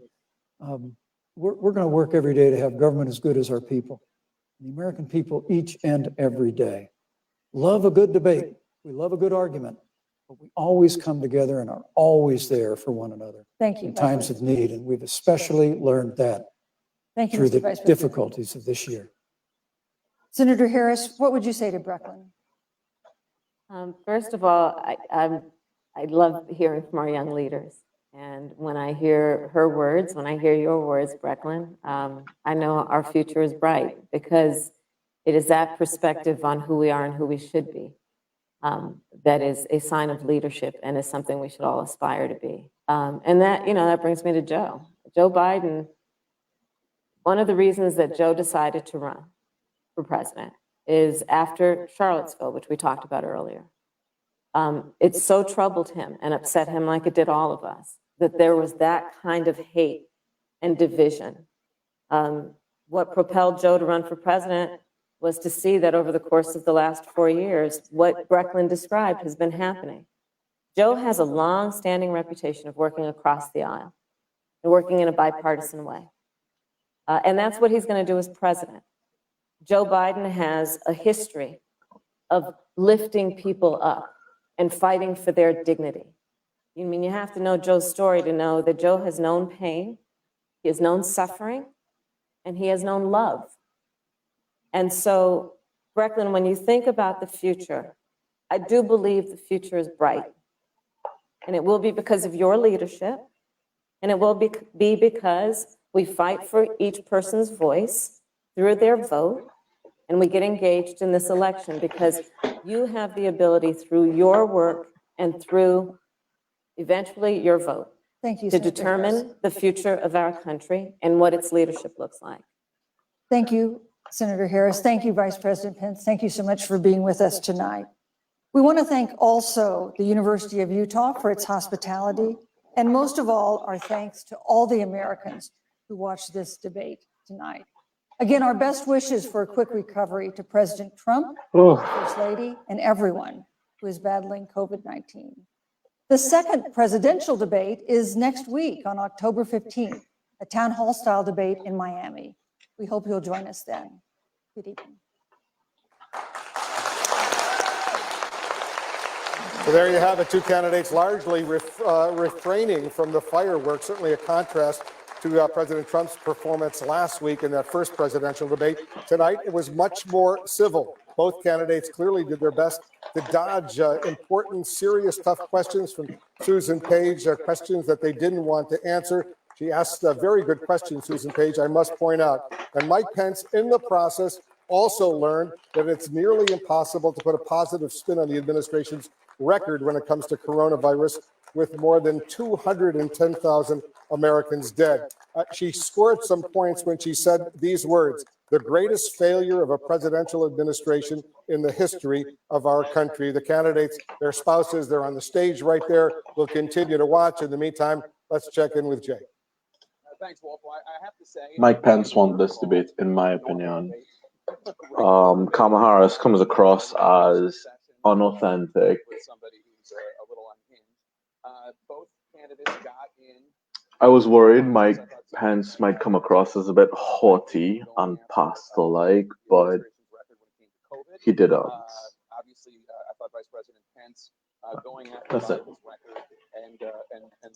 we're going to work every day to have government as good as our people. The American people each and every day love a good debate. We love a good argument, but we always come together and are always there for one another. Thank you. In times of need. And we've especially learned that Thank you, through Mr. the Vice President. difficulties of this year. Senator Harris, what would you say to Brecklin? First of all, I love hearing from our young leaders. And when I hear her words, when I hear your words, Brecklin, I know our future is bright because it is that perspective on who we are and who we should be that is a sign of leadership and is something we should all aspire to be. And that, that brings me to Joe. Joe Biden, one of the reasons that Joe decided to run for president is after Charlottesville, which we talked about earlier. It so troubled him and upset him like it did all of us, that there was that kind of hate and division. What propelled Joe to run for president was to see that over the course of the last 4 years, what Brecklin described has been happening. Joe has a long-standing reputation of working across the aisle and working in a bipartisan way. And that's what he's going to do as president. Joe Biden has a history of lifting people up and fighting for their dignity. I mean, you have to know Joe's story to know that Joe has known pain, he has known suffering, and he has known love. And so, Brecklin, when you think about the future, I do believe the future is bright. And it will be because of your leadership, and it will be because we fight for each person's voice through their vote, and we get engaged in this election because you have the ability through your work and through eventually your vote Thank you, to Senator determine Harris. the future of our country and what its leadership looks like. Thank you, Senator Harris. Thank you, Vice President Pence. Thank you so much for being with us tonight. We want to thank also the University of Utah for its hospitality, and most of all, our thanks to all the Americans who watched this debate tonight. Again, our best wishes for a quick recovery to President Trump, Oh, First Lady, and everyone who is battling COVID-19. The second presidential debate is next week on October 15th, a town hall style debate in Miami. We hope you'll join us then. Good evening. Well, there you have it. Two candidates largely refraining from the fireworks, certainly a contrast to President Trump's performance last week in that first presidential debate. Tonight, it was much more civil. Both candidates clearly did their best to dodge important, serious, tough questions from Susan Page, questions that they didn't want to answer. She asked a very good question, Susan Page, I must point out. And Mike Pence, in the process, also learned that it's nearly impossible to put a positive spin on the administration's record when it comes to coronavirus, with more than 210,000 Americans dead. She scored some points when she said these words: the greatest failure of a presidential administration in the history of our country. The candidates, their spouses, they're on the stage right there. We'll continue to watch. In the meantime, let's check in with Jay. Thanks, Wolf. I have to say, Mike Pence won this debate, in my opinion. Kamala Harris comes across as unauthentic. with somebody who's a little unhinged. Both candidates got in. I was worried Mike Pence might come across as a bit haughty and pastor-like, but he didn't. Obviously, I thought Vice President Pence going after That's it. Biden's record and